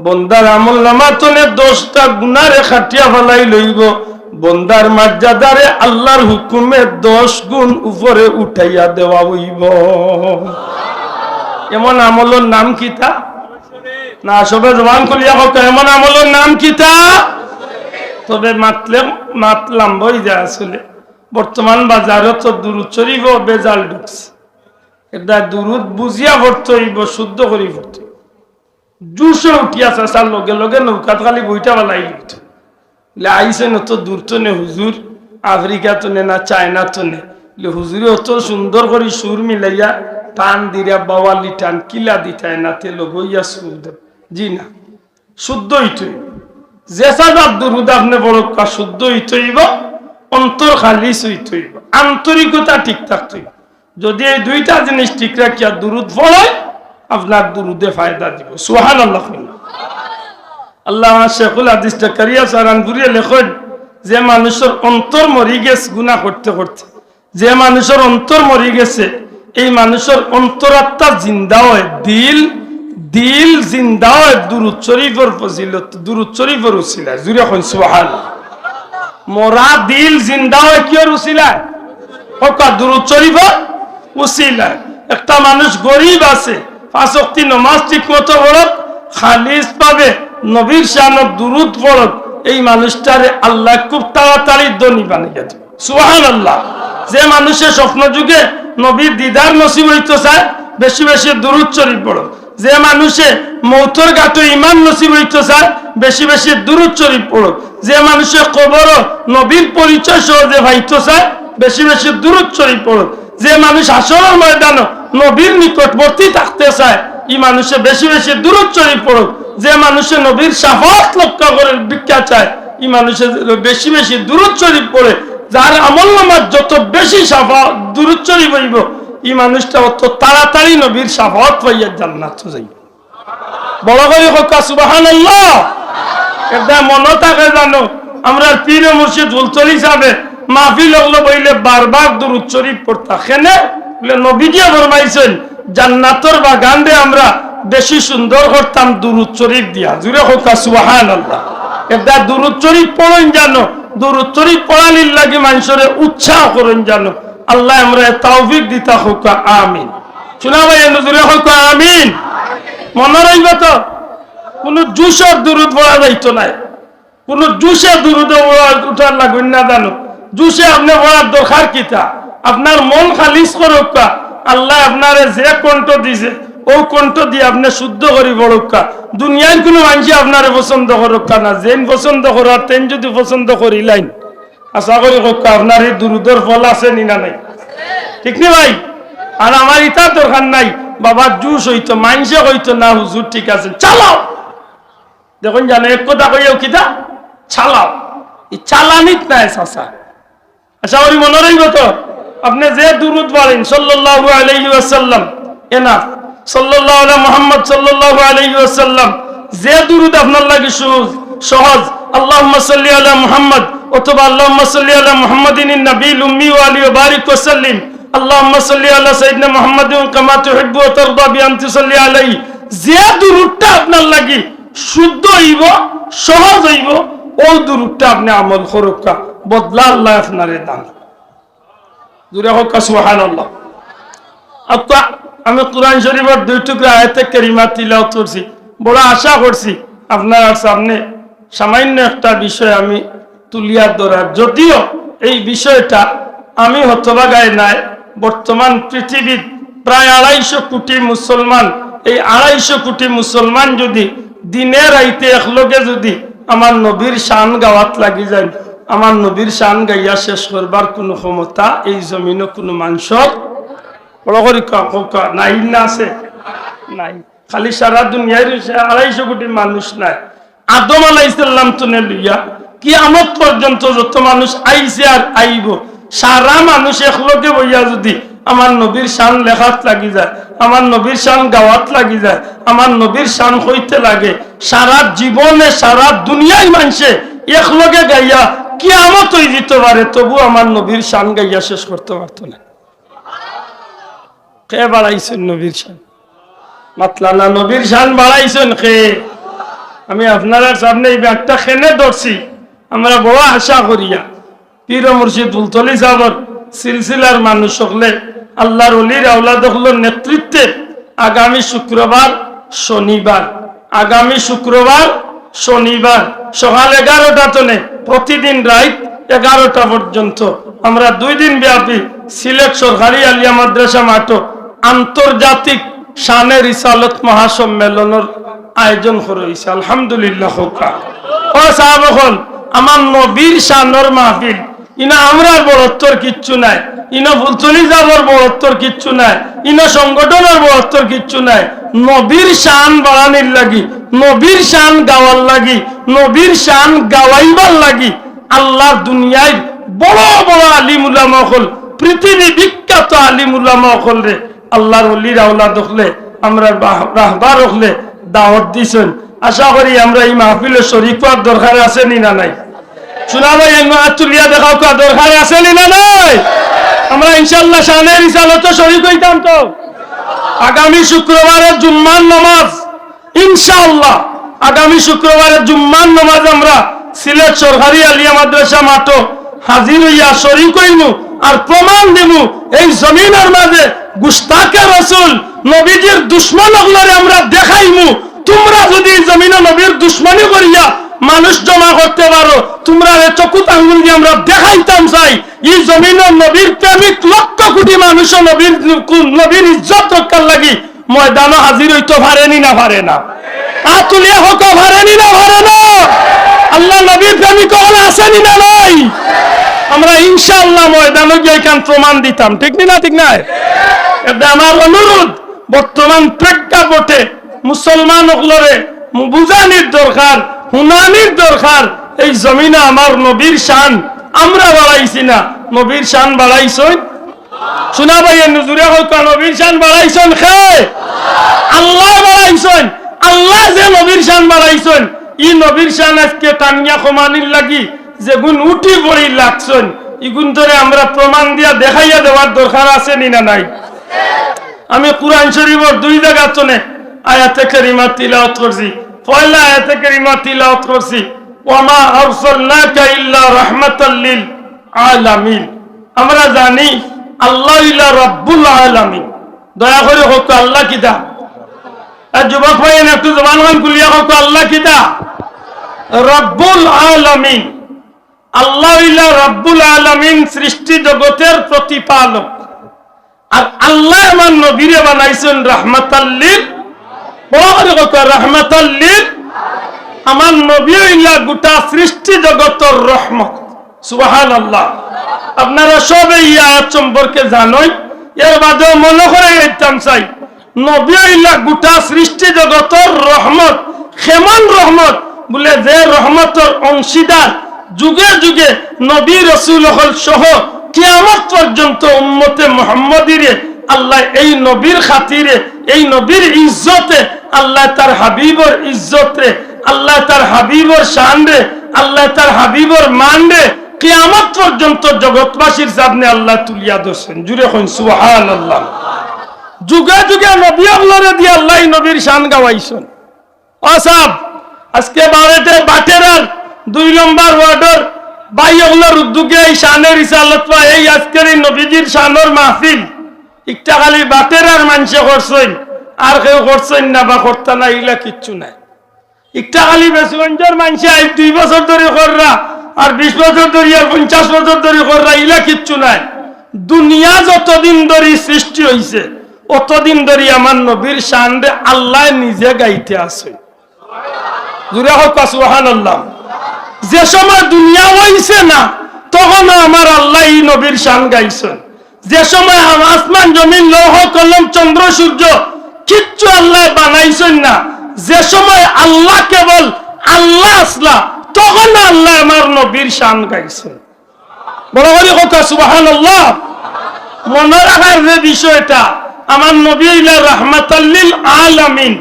বন্দার আমলনামা তনে 10টা গুনারে খাটিয়া ফেলাই লইব। বন্দার মর্যাদারে আল্লাহর হুকুমে 10 গুণ উপরে উঠাইয়া দেওয়া হইব। এমন আমলের নাম কিতা? না সবে জবান করিয়া হোক, এমন আমলের নাম কিতা? তবে মাতলাম বই যা আসলে বর্তমান বাজারে তো দুরূদ শরীফ বেজাল ঢুকছে। এটা দুরূদ বুঝিয়া পড়তে হইব, শুদ্ধ করি পড়তে হইব। জুসে উঠিয়াছে তার লগে লগে নৌকাত খালি বইটা বেলাই উঠে আইসে নত দূর তো নে হুজুর, আফ্রিকা তো নে না চায়না তো নে হুজুরে অত সুন্দর করে সুর মিলাইয়া টান দিরা বাওয়ালি টান কিলা দিতায় না তে লগইয়া সুর দেব। জি না, শুদ্ধ হইতে হইব। যে সাজার দুরুদ আপনি পড়কা শুদ্ধ হইতে হইব, অন্তর খালিস হইতে হইব, আন্তরিকতা ঠিক থাকতে হইব। যদি এই দুইটা জিনিস ঠিক রাখিয়া দুরুদ পড়ে আপনার দুরুদে ফায়দা দিব। সুবহানাল্লাহ। আল্লাহ শেখুল হাদিসটা কারিয়া সারানপুরিয়া লেখেন, যে মানুষের অন্তর মরি গেছে গুনাহ করতে করতে, যে মানুষের অন্তর মরি গেছে, এই মানুষের অন্তরাত্মা জিন্দা হয়, দিল জিন্দা হয় দুরুদ শরীফের ফজিলত, দুরুদ শরীফের উসিলায়। জুড়ে এখন সুবহানাল্লাহ। মরা দিল জিন্দা হয় কিয়র উসিলায়? ওকা দুরুদ শরীফের উসিলায়। একটা মানুষ গরিব আছে, 5 ওয়াক্ত নামাজ ঠিক মতো পড়ক, খালিস পাবে, নবীর শানত দুরুদ পড়ক, এই মানুষটারে আল্লাহ খুব তাড়াতাড়ি ধনী বানিয়ে দেবে। সুবহানাল্লাহ। যে মানুষের স্বপ্ন যুগে নবীর দিদার নসিব হইতে চায়, বেশি বেশি দুরুদ শরীফ পড়ো। যে মানুষে মৌতর গাটো ইমান নসিব হইতে চায়, বেশি বেশি দুরুদ শরীফ পড়ো। যে মানুষে কবর নবীর পরিচয় সহজে ভাইতে চায়, বেশি বেশি দুরুদ শরীফ পড়ো। যে মানুষ হাসরের ময়দানে নবীর নিকটবর্তী থাকতে চায়, এই মানুষে বেশি বেশি দুরুদ শরীফ পড়ো। যে মানুষে নবীর শাফাত লক্ষ্য করে ভিক্ষা চায়, এই মানুষে বেশি বেশি দুরুদ শরীফ পড়ে। যার আমলনামার যত বেশি শাফাত দুরুদ শরীফ হইব, এই মানুষটা অত তাড়াতাড়ি নবীর শাফাত পাইয়া জান্নাত যাইব। বড় করে হোক সুবহানাল্লাহ। এটা মনে থাকে জানো, আমরা পীর মুর্শিদ হুলতলি সাহেব মাহফিল হলো বইলে বারবার দুরুদ শরীফ পড়তা। কেনে বলে নবী দিয়ে ফরমাইছেন, জান্নাতের বাগান দিয়ে আমরা বেশি সুন্দর করতাম দুরুদ শরীফ দিয়া। জুড়ে হোক সুবহানাল্লাহ। এটা দুরুদ শরীফ পড়েন জানো, দুরুদ শরীফ পড়ানির লাগি মানুষের উৎসাহ করেন জানো। আল্লাহ আমরা তৌফিক দিতা হোক, আমিন। শোনা ভাই, জুড়ে হোক আমিন। মনে রাখবে তো, কোন জুসের দুরুদ পড়া যাইতো না, কোন জুসে দুরুদ উঠার লাগুন না জানো। জুসে আপনি পড়ার দরকার কিতা? আপনার মন খালিস করুক, আল্লাহ আপনারে যে কণ্ঠ দিছে ও কণ্ঠ দিয়ে আপনি শুদ্ধ করি পড়ুক। দুনিয়ার কোনো মানুষ আপনারে পছন্দ করুক না, যেন পছন্দ করার তেন যদি পছন্দ করিলাইন, আশা করি হোক আপনার এই দুরুদের ফল আছে নি না নাই? ঠিক নি ভাই? আর আমার ইটা দরকার নাই বাবা জুস হইতো, মাইনসে হইতো না হুজুর ঠিক আছে চালাও। দেখুন জানো এক কথা কইও কিতা চালাও, এই চালানিত নাই চাচা। আশা করি মনে রাখব তো, আপনি যে দুরুদ পড়েন সাল্লাল্লাহু আলাইহি ওয়াসাল্লাম, এনা সাল্লাল্লাহু আলা মুহাম্মদ সাল্লাল্লাহু আলাইহি ওয়াসাল্লাম, যে দুরুদ আপনার লাগে সহজ, আল্লাহুম্মা সাল্লি আলা মুহাম্মদ অথবা আল্লাহুম্মা সাল্লি আলা মুহাম্মাদিন নবিয়্যিল উম্মি ওয়া আলিহি ওয়া বারিক ওয়া সাল্লিম, আল্লাহুম্মা সাল্লি আলা সাইয়্যিদিনা মুহাম্মাদিন কামা তুহিব্বু ওয়া তারদা বি আন তুসাল্লি আলাইহি, যে দুরুদটা আপনার লাগি শুদ্ধ হইব, সহজ হইব, ওই দুরুদটা আপনি আমল করুক, বদলা আল্লাহ আপনারে দান। জুড়ে হোক সুবহানাল্লাহ। আচ্ছা, আমি কোরআন শরীফের 2 টুকরা আয়াতে কারিমা তিলাওয়াত করছি, বড় আশা করছি আপনার সামনে সামান্য একটা বিষয় আমি তুলিয়া ধরার। যদিও এই বিষয়টা আমি হতভাগায় নাই, বর্তমান পৃথিবীর প্রায় 250 কোটি মুসলমান, এই 250 কোটি মুসলমান যদি দিনে রাইতে একলগে যদি আমার নবীর শান গাওয়াত লাগি যায়, আমার নবীর শান গাইয়া শেষ করবার কোনো ক্ষমতা এই জমিনে কোনো মানুষের বড় করে নাই না আছে? নাই। খালি সারা দুনিয়ার 250 কোটি মানুষ নাই। আদম আলাইহিস সালাম তুনে লইয়া কিয়ামত পর্যন্ত যত মানুষ আইছে আর আইব, সারা মানুষ একলগে বইয়া যদি আমার নবীর শান লেখাত লাগি যায়, আমার নবীর শান গাওয়াত লাগি যায়, আমার নবীর শান হইতে লাগে, সারা জীবনে সারা দুনিয়ায় মানুষে একলগে গাইয়া কিয়ামত হয়ে যেতে পারে, তবু আমার নবীর শান গাইয়া শেষ করতে পারত না। কে বাড়াইছেন নবীর শান? মাতলানা নবীর শান বাড়াইছেন কে? আমি আপনারা সামনে এই ব্যাগটা খেনে ধরছি, আমরা বড় আশা করিয়া পীর মুর্শিদ হুলতলি সাহেবের সিলসিলার মানুষ হলে আল্লাহর ওলির আওলাদ হলোর নেতৃত্বে আগামী শুক্রবার শনিবার সকাল 11টা তনে প্রতিদিন রাত 11টা পর্যন্ত আমরা 2 দিন ব্যাপী সিলেট সরকারি আলিয়া মাদ্রাসা মাঠে আন্তর্জাতিক শানে রিসালত মহাসম্মেলনের আয়োজন করা হয়েছে। আলহামদুলিল্লাহ। ও সাহাবগণ, আমার নবীর শানের মাহফিল ইনা আমরার বড়ত্বর কিচ্ছু নাই, ইনো চলি যাবার বড়ত্বর কিচ্ছু নাই, ইনো সংগঠনের বড়ত্বর কিচ্ছু নাই। নবীর শান বাড়ানির লাগি, নবীর শান গাওয়ার লাগি, নবীর শান গাওয়াইবার লাগি আল্লাহর দুনিয়ায় বড় বড় আলিম উলামা হল, পৃথিবী বিখ্যাত আলিম উলামা হল রে আল্লাহর ওলির আওলাদ হলে আমরা রাহবার হলে দাওয়াত দিছেন। আশা করি আমরা এই মাহফিলে শরীক হওয়ার দরকার আছে নি না নাই? শোনা ভাই তুলিয়া দেখাও কা দরকার আছে নি না নাই? আমরা ইনশাআল্লাহ শানের রিসালাতে শরীক হইতাম তো। আগামী শুক্রবারে জুম্মার নামাজ ইনশাআল্লাহ, আগামী শুক্রবারে জুম্মার নামাজ আমরা সিলেট সরকারি আলিয়া মাদ্রাসা মাঠে হাজির হইয়া শরীক হইমু আর প্রমাণ দিমু এই জমিনের মাঝে গুস্তাকে রাসূল নবীজির দুশমন হলরে আমরা দেখাইমু। তোমরা যদি জমিনে নবীর দুশমনি করিয়া মানুষ জমা করতে পারো, তোমরা চকুত আঙ্গুল দিয়ে আমরা দেখাইতাম চাই এই জমিনের নবীর প্রেমিক লক্ষ কোটি মানুষ নবীর ইজ্জত রক্ষার লাগি ময়দানে হাজির হইতে পারেনি না পারে না? আতুলিয়া হক পারেনি না পারে না? আল্লাহ নবীর প্রেমিক হলে আসেনি না নাই? আমরা ইনশাআল্লাহ ময়দানে গিয়ে এখান প্রমাণ দিতাম, ঠিক না? ঠিক না? এটা আমার অনুরোধ। বর্তমান প্রেক্ষাপটে মুসলমান হলরে বুঝানির দরকার, হুনানির দরকার। এই জমিনে আমার নবীর শান আমরা বাড়াইছি না, নবীর শান বাড়াইছেন। শোনা ভাই নুজুরে হোক, নবীর শান বাড়াইছেন খে আল্লাহ বাড়াইছেন। আল্লাহ যে নবীর শান বাড়াইছেন, ই নবীর শান আজকে টানিয়া কমানির লাগি যেগুন উঠি পড়ি লাগছেন, ইগুন ধরে আমরা প্রমাণ দিয়া দেখাইয়া দেওয়ার দরকার আছে নি না নাই? আমি কুরআন শরীফের 2 জায়গা চনে আয়াতে কারিমা তিলাওয়াত করছি। পয়লা আয়াতে কারিমা তিলাওয়াত করছি, ওয়ামা আরসালনাকা ইল্লা রাহমাতাল লিল আলামিন। আমরা জানি আল্লাহ ইলা রাব্বুল আলামিন। দয়া করে হোক আল্লাহ কিতা? আর যুবক ভাই একটু জবান খান খুলিয়া হোক আল্লাহ কিতা? রাব্বুল আলামিন। আল্লাহ ইলা রাব্বুল আলামিন সৃষ্টি জগতের প্রতিপালক। আর আল্লাহ আমার নবীরে বানাইছেন রাহমাতাল লিল, রাহমাতাল লিল। আমার নবী ইলা গোটা সৃষ্টি জগতের রহমত। সুবহানাল্লাহ। আপনারা সবাই এই আয়াত সম্পর্কে জানেন, এর বাদেও মনে করে দিতাম চাই নবী ইলা গোটা সৃষ্টি জগতের রহমত। কেমন রহমত? বলে যে রহমতের অংশীদার যুগে যুগে নবী রাসূল হল সহ কিয়ামত পর্যন্ত উম্মতে মুহাম্মাদিরে আল্লাহ এই নবীর খাতিরে, এই নবীর ইজ্জতে, আল্লাহ তার হাবিবর ইজ্জতে, আল্লাহ তার হাবিবর শান রে, আল্লাহ তার হাবিবর মান রে কিয়ামত পর্যন্ত জগৎবাসীর সামনে আল্লাহ তুলিয়া ধরছেন। জুড়ে হন সুবহানাল্লাহ। যুগে যুগে নবী আল্লাহরে দিয়ে আল্লাহ নবীর শান গাওয়াইছেন। অসাব আজকে বাটেরার 2 নম্বর ওয়ার্ডের বাইগুলোর উদ্যোগে এই শানের রিসালাত পায় এই আজকের এই নবীজির শানের মাহফিল একটা খালি বাটেরার মানুষে করছেন, আর কেউ করছেন না বা করতে না, এগুলা কিচ্ছু নাই। একটা খালি বেসগঞ্জের মানুষে 2 বছর ধরে কররা, আর 20 বছর ধরে, আর 50 বছর ধরে কররা, এগুলা কিচ্ছু নাই। দুনিয়া যতদিন ধরে সৃষ্টি হয়েছে অতদিন ধরে আমার নবীর শান রে আল্লাহ নিজে গাইতে আছে। জুড়ে হোক সুবহানাল্লাহ। যে সময় দুনিয়া হইছে না তখন আমার আল্লাহ এই নবীর শান গাইছেন। যে সময় আসমান জমিন লৌহ কলম চন্দ্র সূর্য কিচ্ছু আল্লাহ বানাইছেন না, যে সময় আল্লাহ কেবল আল্লাহ আসলা তখন আল্লাহ আমার নবীর শান গাইছেন। বড় করে কথা সুবহানাল্লাহ। মনে রাখার যে বিষয়টা, আমার নবী ইলা রাহমাতাল লিল আলামিন,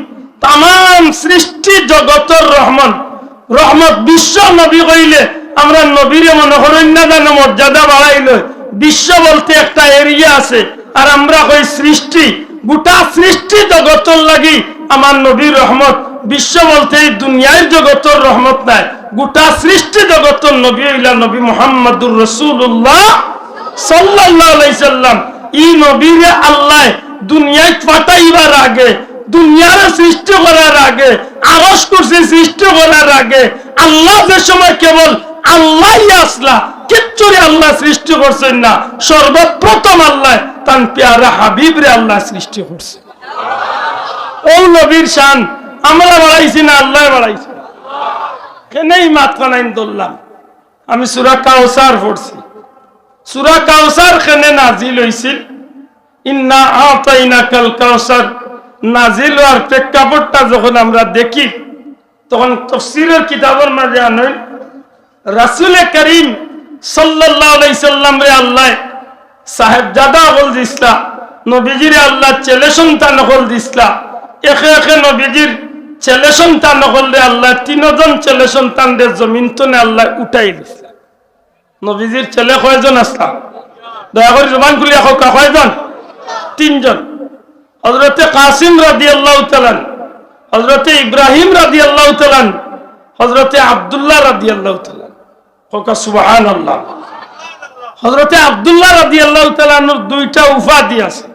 তাম সৃষ্টি জগতের রহমত বিশ্ব নবী কইলে আমরা নবীরে মনে করেন না, যেন মর্যাদা বাড়াইল। বিশ্ব বলতে একটা এরিয়া আছে, আর আমরা কই সৃষ্টি, গোটা সৃষ্টি জগতের লাগি আমার নবীর রহমত। বিশ্ব বলতে এই দুনিয়ার জগতের রহমত নাই, গোটা সৃষ্টি জগতের নবী ইলা নবী মুহাম্মদুর রাসূলুল্লাহ সাল্লাল্লাহু আলাইহি সাল্লাম। এই নবীরে আল্লাহ দুনিয়ায় পাঠাইবার আগে, দুনিয়ার সৃষ্টি করার আগে, আরশ কুরসি সৃষ্টি করার আগে আল্লাহ যে সময় কেবল আল্লাহই আসলা, কিচ্ছু আল্লাহ সৃষ্টি করছেন না। সর্বপ্রথম আল্লাহ তার প্যারা হাবিব রে আল্লাহ সৃষ্টি করছে। ও নবীর শান আমরা বাড়াইছি না, আল্লাহ বাড়াইছে। কেনেই মাত্রা নাই ধরলাম। আমি সূরা কাউসার পড়ছি, সূরা কাউসার খানে নাজিল হইছিল, ইন্না আতাইনাকাল কাউসার নাজিল হওয়ার প্রেক্ষাপটটা যখন আমরা দেখি তখন তাফসীরের কিতাবের মাঝে আনেন রাসূল করিম সাল্লাল্লাহু আলাইহি সাল্লাম রে আল্লাহ সাহেবজাদা হল দিসলা, নবীজিরে আল্লাহ ছেলে সন্তান হল দিসলা। একে একে নবীজির ছেলে সন্তান হল রে আল্লাহ তিনজন ছেলে সন্তানদের জমিন তনে আল্লাহ উঠাই দিসলা। নবীজির ছেলে কয়জন আসলা? দয়া করে জবান খুলে হোক, কয়জন? তিনজন। হযরতে কাসিম রাদিয়াল্লাহু তাআলা, হযরতে ইব্রাহিম রাদিয়াল্লাহু তাআলা, হযরতে আব্দুল্লাহ রাদিয়াল্লাহু তাআলা। হোক সুবহানাল্লাহ। হযরতে আব্দুল্লাহ রাদিয়াল্লাহু তাআলা এর দুইটা উপাধি আছে,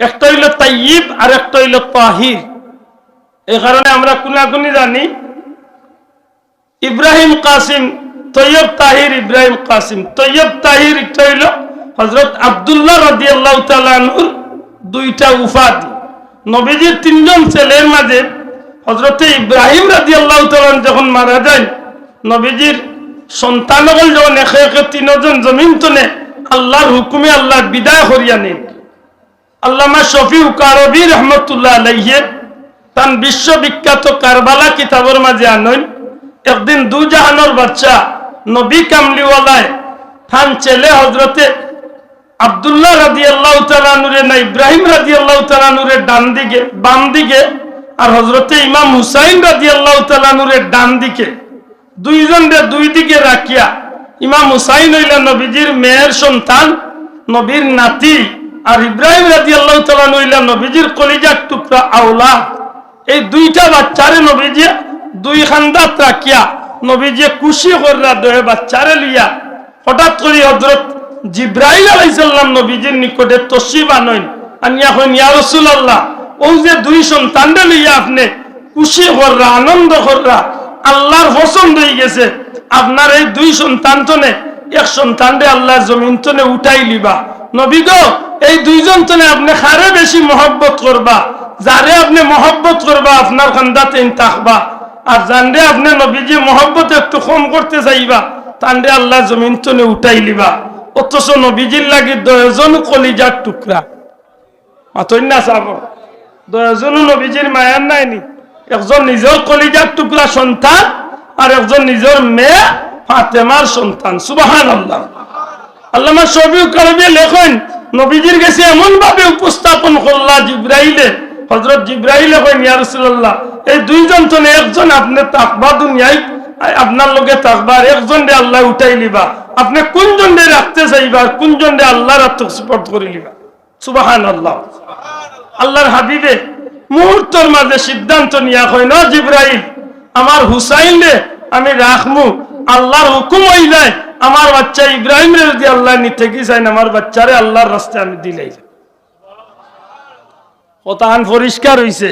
একটা হইল তাইয়্যিব আর একটা হইল তাহির। এই কারণে আমরা কুনাকুনি জানি ইব্রাহিম কাসিম, তৈয়ব তাহির, ইব্রাহিম কাসিম। তৈয়ব তাহির একটা হইল হযরত আব্দুল্লাহ রাদিয়াল্লাহু তাআলা এর দুইটা উপাধি। নবীজির তিনজন ছেলের মাঝে হযরতে ইব্রাহিম রাদিয়াল্লাহু তাআলা যখন মারা যায়, নবীজির সন্তানগণ যখন একে একে তিনজন জমিন তনে আল্লাহর হুকুমে আল্লাহ বিদায় করিয়া নেন। আল্লামা শফি কারবি রহমতুল্লাহ আলাইহি তান বিশ্ববিখ্যাত কারবালা কিতাবের মাঝে আনেন, একদিন দু জাহানের বাচ্চা নবী কামলিওয়ালায় তান ছেলে হযরতে আব্দুল্লাহ রাদিয়াল্লাহু তাআলা নূরে না ইব্রাহিম রাদিয়াল্লাহু তাআলা নূরে ডান দিকে বাম দিকে আর হযরতে ইমাম হুসাইন রাদিয়াল্লাহু তাআলা নূরে ডান দিকে, দুইজনের দুই দিকে রাখিয়া ইমাম হুসাইন হইলেন নবীজির মেয়ের সন্তান, নবীর নাতি, আর ইব্রাহিম রাদিয়াল্লাহু তাআলা হইলেন নবীজির কলিজার টুকরা আওলাদ। এই দুইটা বাচ্চারে নবীজি দুই খান্দাত রাখিয়া নবীজি খুশি করলা দয়ে বাচ্চারে লিয়া হঠাৎ করে হযরত জিব্রাইল আলাইহিস সালাম নবীজির নিকটে তশরিফ আনেন, আনিয়া কইন ইয়া রাসূলুল্লাহ, ও যে দুই সন্তানরে লিয়া আপনি খুশি কররা, আনন্দ কররা, আল্লাহর পছন্দ হয়ে গেছে, আপনার এই দুই সন্তান তনে এক সন্তানরে আল্লাহ জমিন তনে উঠাই লিবা। নবী গো, এই দুইজন তনে আপনি কারে বেশি মহব্বত করবা? যারে আপনি মহব্বত করবা আপনার খান্দাতে থাকবা, আর জানরে আপনি নবীজি মহব্বত একটু কম করতে চাইবা তানরে আল্লাহ জমিন তনে উঠাই লিবা। অথচ নবীজির লাগি 10 জন কলিজার টুকরা, মাতই না চাব 10 জন নবীজির মায়ার নাইনি, একজন নিজের কলিজার টুকরা সন্তান আর একজন নিজের মেয়ে ফাতেমার সন্তান। সুবহানাল্লাহ। আল্লামা শফি কারবি লেখেন নবীজির কাছে এমন ভাবে উপস্থাপন করলা জিব্রাইলে, হযরত জিব্রাইলে কইন ইয়া রাসূলুল্লাহ, এই দুইজন তো একজন আপনি তাকবা দুনিয়ায় আপনার লগে তাকবা, আর একজন রে আল্লাহ উঠাই লিবা, আপনি কোনজন রে রাখতে চাইবা, কোনজন রে আল্লাহর আত্মসমর্পণ করে লিবা। সুবহানাল্লাহ। আল্লাহর হাবিবে মুহূর্তের মাঝে সিদ্ধান্ত নিয়া কই না জিব্রাইল, আমার হুসাইন রে আমি রাখমু, আল্লাহর হুকুম হইলে আমার বাচ্চা ইব্রাহিম রে যদি আল্লাহ নিতে কি চাইন আমার বাচ্চারে আল্লাহর রাস্তায় আমি দিলাই। কথান পরিষ্কার হইছে।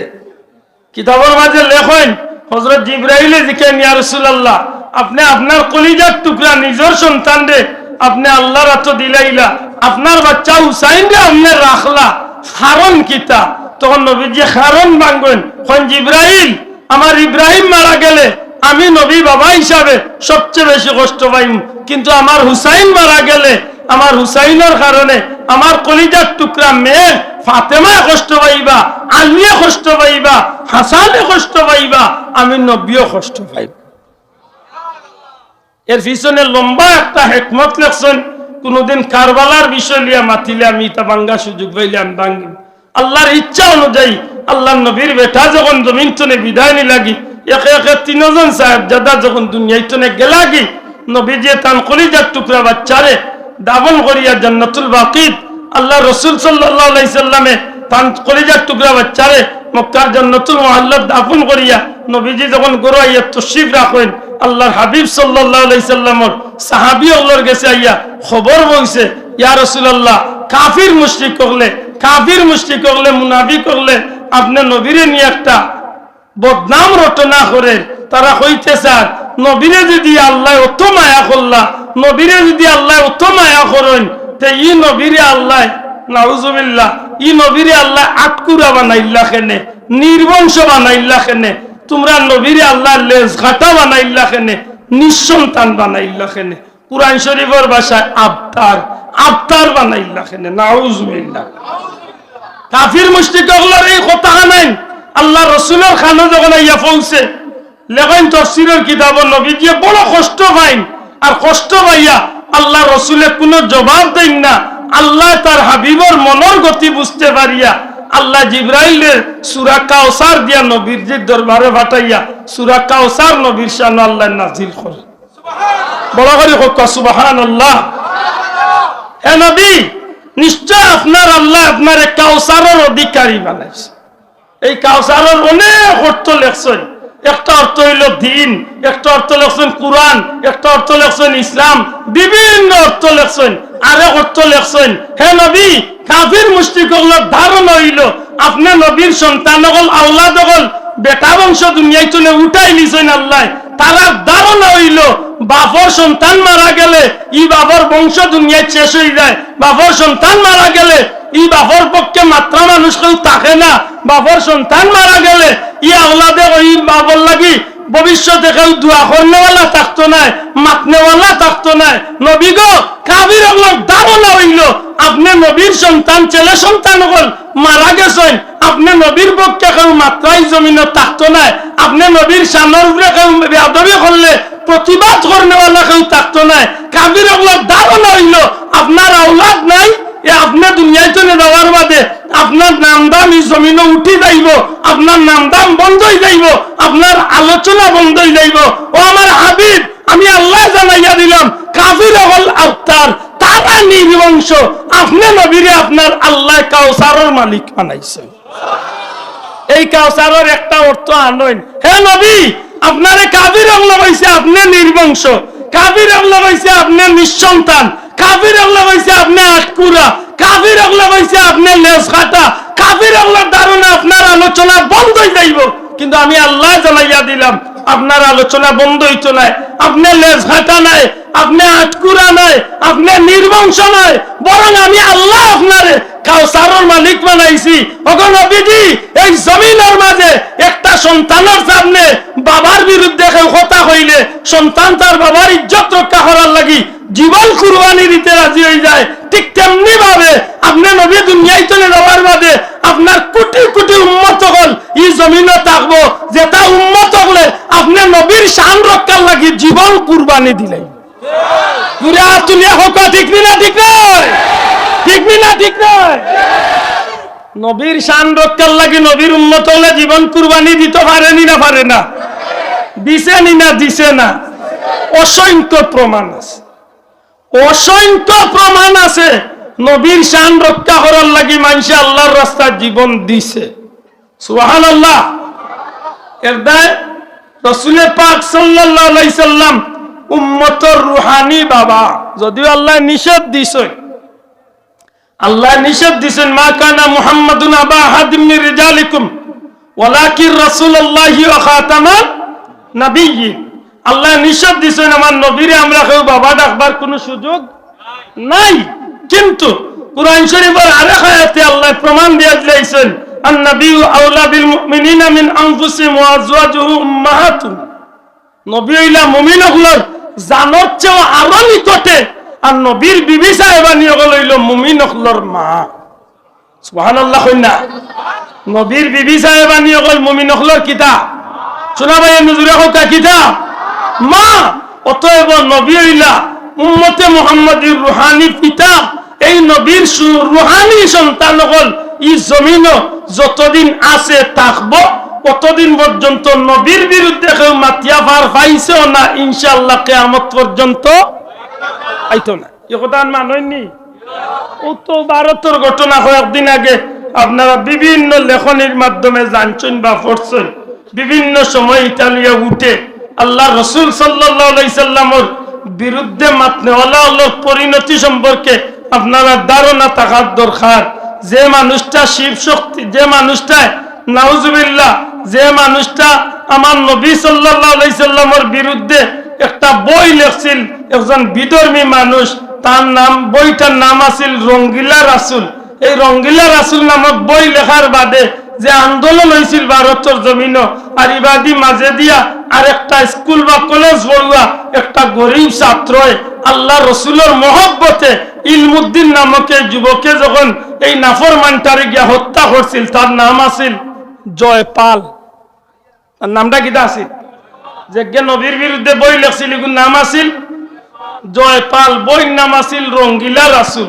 কিতাবের মাঝে লেখেন হযরত জিব্রাইলে জিকেন ইয়া রাসূলুল্লাহ, আপনি আপনার কলিজার টুকরা নিজের সন্তান রে আপনি আল্লাহর হাতে দিলাইলা, আপনার বাচ্চা হুসাইন রে আপনি রাখলা, কারণ কিতা? তখন নবীজি কারণ ভাঙবেন, কোন জিব্রাইল, আমার ইব্রাহিম মারা গেলে আমি নবী বাবা হিসাবে সবচেয়ে বেশি কষ্ট পাইম, কিন্তু আমার হুসাইন মারা গেলে আমার হুসাইনের কারণে আমার কলিজার টুকরা মেয়ে ফাতেমায় কষ্ট পাইবা, আলিয়ে কষ্ট পাইবা, হাসানে কষ্ট পাইবা, আমি নবীও কষ্ট পাইব। এর পিছনে লম্বা একটা হিকমত লেখছেন, কোনদিন কারবালার বিষয় লিয়া মাতিলে আমি এটা ভাঙ্গা সুযোগ পাইলে আমি ভাঙ্গিম। আল্লাহর ইচ্ছা অনুযায়ী আল্লাহর নবীর বেটা যখন জমিন তনে বিদায় নি লাগি, একে একে 3 জন সাহেবজাদা যখন দুনিয়ায় তনে গেলাগি, নবীজি তান কলিজার টুকরা বাচ্চারে দাফন করিয়া জান্নাতুল বাকিত আল্লাহ রাসূল সাল্লাল্লাহু আলাইহি সাল্লামে তান কলিজার টুকরা বাচ্চারে মক্কার জান্নাতুল মুআল্লাত দাফন করিয়া নবীজি যখন গড়াইয়া তশরিফ রাখেন, আল্লাহর হাবিব সাল্লাল্লাহু আলাইহি সাল্লামের সাহাবী ওগুলোর কাছে আইয়া খবর বইছে, ইয়া রাসূলুল্লাহ, কাফির মুশরিক হলে মুনাফিক হলে আপনি নবীরে নিয়ে একটা বদনাম রটনা করে, তারা হইতে চান নবীরে যদি আল্লাহ অত মায়া করলা, নবীরে যদি আল্লাহ অত মায়া করেন, তে ই নবীরে আল্লাহ নাউজুবিল্লাহ, ই নবীরে আল্লাহ আটকুরা বানাইল্লা খেনে, নির্বংশ বানাইল্লা খেনে, তোমরা নবীরে আল্লাহ লেজ ঘাটা বানাইল্লা খেনে, নিঃসন্তান বানাইল্লা খেনে। কুরআন শরীফের ভাষায় আবতার আবতার বানাইলা কেনে নাউজুবিল্লাহ কাফির মুশরিকগুলোর এই কথা নাই আল্লাহ রাসূলের খানো যখন ইয়া পৌঁছে লেখেন তাফসীরের কিতাব নবীজি বড় কষ্ট পাইন আর কষ্ট পাইয়া আল্লাহ রাসূলে কোনো জবাব দেন না আল্লাহ তার হাবিবর মনের গতি বুঝতে পারিয়া আল্লাহ জিবরাইলের সূরা কাউসার দিয়া নবীর যে দরবারে পাঠাইয়া সূরা কাউসার নবীর শানে আল্লাহ নাযিল করে সুবহানাল্লাহ বড় করে হোক সুবহানাল্লাহ হে নবী নিশ্চয় আপনার আল্লাহ আপনার কাউসারের অধিকারী বানাইছে এই কাউসারের অনেক অর্থ লেখছেন একটা অর্থ হইল দ্বীন একটা অর্থ লেখছেন কুরআন একটা অর্থ লেখছেন ইসলাম বিভিন্ন অর্থ লেখছেন আরেক অর্থ লেখছেন হে নবী কাফির মুশরিকগুলোর ধারণা হইল আপনি নবীর সন্তান হল আওলাদ হল বেটা বংশ দুনিয়ায় চলে উঠাই নিছেন আল্লাহ তারা ধারণা হইল বাপর সন্তান মারা গেলে ই বাপর বংশ দুনিয়ায় শেষ হয়ে যায় বাপর সন্তান মারা গেলে ই বাপর পক্ষে মাত্রা মানুষ কেউ থাকে না বাপর সন্তান মারা গেলে ই আওলাদে ওই বাপর লাগি ভবিষ্যতে কেউ দোয়া করনেওয়ালা থাকতো না মাতনেওয়ালা থাকতো না নবী গো কাফির হল ধারণা হইল আপনি নবীর সন্তান ছেলে সন্তান হল মারা গেছেন আপনি নবীর পক্ষে কেউ মাত্রাই জমিনে থাকতো না আপনি নবীর সামনের উপরে কেউ বেয়াদবি করলে প্রতিবাদ করনেওয়ালা কেউ থাকতো না কাফির হল ধারণা হইল আপনার আওলাদ নাই আপনি দুনিয়ায় চলে যাওয়ার বাদে আপনার নাম দাম এই জমিনে উঠে যাইব আপনার নাম দাম বন্ধ হয়ে যাইব আপনার আলোচনা বন্ধ হয়ে যাইব ও আমার হাবিব আমি আল্লাহ জানাইয়া দিলাম কাফির হল আবতার তারা নির্বংশ আপনি নবীরে আপনার আল্লাহ কাউসারের মালিক বানাইছে এই কাউসারের একটা অর্থ আনইন হে নবী আপনারে কাফির হল হইছে আপনি নির্বংশ কাফির হল হইছে আপনি নিঃসন্তান কাফির আল্লাহ হইছে আপনি আটকুরা কাফির আল্লাহ হইছে আপনি লেজ কাটা কাফির আল্লাহর ধারণা আপনার আলোচনা বন্ধ হয়ে যাইব কিন্তু আমি আল্লাহ জানাইয়া দিলাম আপনার আলোচনা বন্ধ হইতো না আপনি লেজ কাটা নাই আপনি আটকুরা নাই আপনি নির্বংশ নাই বরং আমি আল্লাহ আপনারে কাউসারের মালিক বানাইছি ওগো নবীজি এই জমিনের মাঝে একটা সন্তানের সামনে বাবার বিরুদ্ধে কেউ কথা কইলে সন্তান তার বাবার ইজ্জত রক্ষা করার লাগি জীবন কুরবানি দিতে রাজি হয়ে যায় ঠিক তেমনি ভাবে আপনি নবী দুনিয়ায় চলে যাওয়ার বাদে আপনার কোটি কোটি উম্মত হল এই জমিনে থাকবো যেটা উম্মত হলে আপনি নবীর শান রক্ষার লাগি জীবন কুরবানি দিলেন পুরা তুলিয়া হোক ঠিক না ঠিক নয় ঠিক না ঠিক নয় নবীর শান রক্ষার লাগি নবীর উম্মত হলে জীবন কুরবানি দিতে পারেনি না পারে না দিছে নি না দিছে না অসংখ্য প্রমাণ আছে অসংখ্য প্রমাণ আছে নবীর শান রক্ষা করার লাগি মানুষ আল্লাহর রাস্তায় জীবন দিছে সুবহানাল্লাহ এর দায় রাসূল পাক সাল্লাল্লাহু আলাইহি সাল্লাম উম্মতের রূহানি বাবা যদিও আল্লাহ নিষেধ দিছেন আল্লাহ নিষেধ দিছেন মা কানা মুহাম্মাদুন আবা আহাদিম মির রিজালিকুম ওয়ালাকিন রাসূলুল্লাহি ওয়া খাতামান নাবিয়্যিন আল্লাহ নিষেধ দিছেন আমার নবীরে আমরা কেউ বাবা ডাকবার কোনো সুযোগ নাই কিন্তু কুরআন শরীফের আরেক আয়াতে আল্লাহ প্রমাণ দিয়ে দিয়েছেন আন-নাবিয়্যু আওলা বিল মুমিনিনা মিন আনফুসিহিম ওয়া আজওয়াজুহু উম্মাহাতুহুম নবী হইলা মুমিন হলর জানর চেয়ে আরো নিকটে আর নবীর বিবি সাহেবানি হইল মুমিন হলর মা সুবহানাল্লাহ কইনা নবীর বিবি সাহেবানি হল মুমিন হলর কিতা শোনা ভাই নজরে হোক কিতা মা অতএব নবী হইলা উম্মতে মুহাম্মাদির রূহানি পিতা এই নবীর রূহানি সন্তান হল এই জমিন যতদিন আছে থাকবো কতদিন পর্যন্ত নবীর বিরুদ্ধে কেউ মাতিয়া পার পাইছেও না ইনশাআল্লাহ কিয়ামত পর্যন্ত আইতো না এ কথা মাননি ও তো ভারতের ঘটনা কয়েকদিন আগে আপনারা বিভিন্ন লেখনির মাধ্যমে জানছেন বা পড়ছেন বিভিন্ন সময় ইতালিয়া উঠে আল্লাহ রাসূল সাল্লাল্লাহু আলাইহি সাল্লামের বিরুদ্ধে মাতনেওয়ালা আল্লাহর পরিণতি সম্পর্কে আপনারা ধারণা থাকার দরকার যে মানুষটা শিব শক্তি যে মানুষটা নাউজুবিল্লাহ যে মানুষটা আমার নবী সাল্লাল্লাহু আলাইহি সাল্লামের বিরুদ্ধে একটা বই লিখছিল একজন বিধর্মী মানুষ তার নাম বইটার নাম আছিল রঙ্গিলা রাসূল এই রঙ্গিলা রাসূল নামক বই লেখার বাদে যে আন্দোলন হয়েছিল ভারতের জমিন আর ইবাদি মাঝে দিয়া আর একটা স্কুল বা কলেজ পড়ুয়া একটা গরিব ছাত্র আল্লাহ রসুলের মহব্বতে ইলমুদ্দিন নামক এই যুবকে যখন এই নাফরমানটারে গিয়া হত্যা করছিল, তার নাম আছিল জয়পাল। তার নামটা কিটা আছিল? যে নবীর বিরুদ্ধে বই লেখছিল, নাম আছিল জয়পাল। বইয়ের নাম আছিল রঙ্গিলা রাসূল।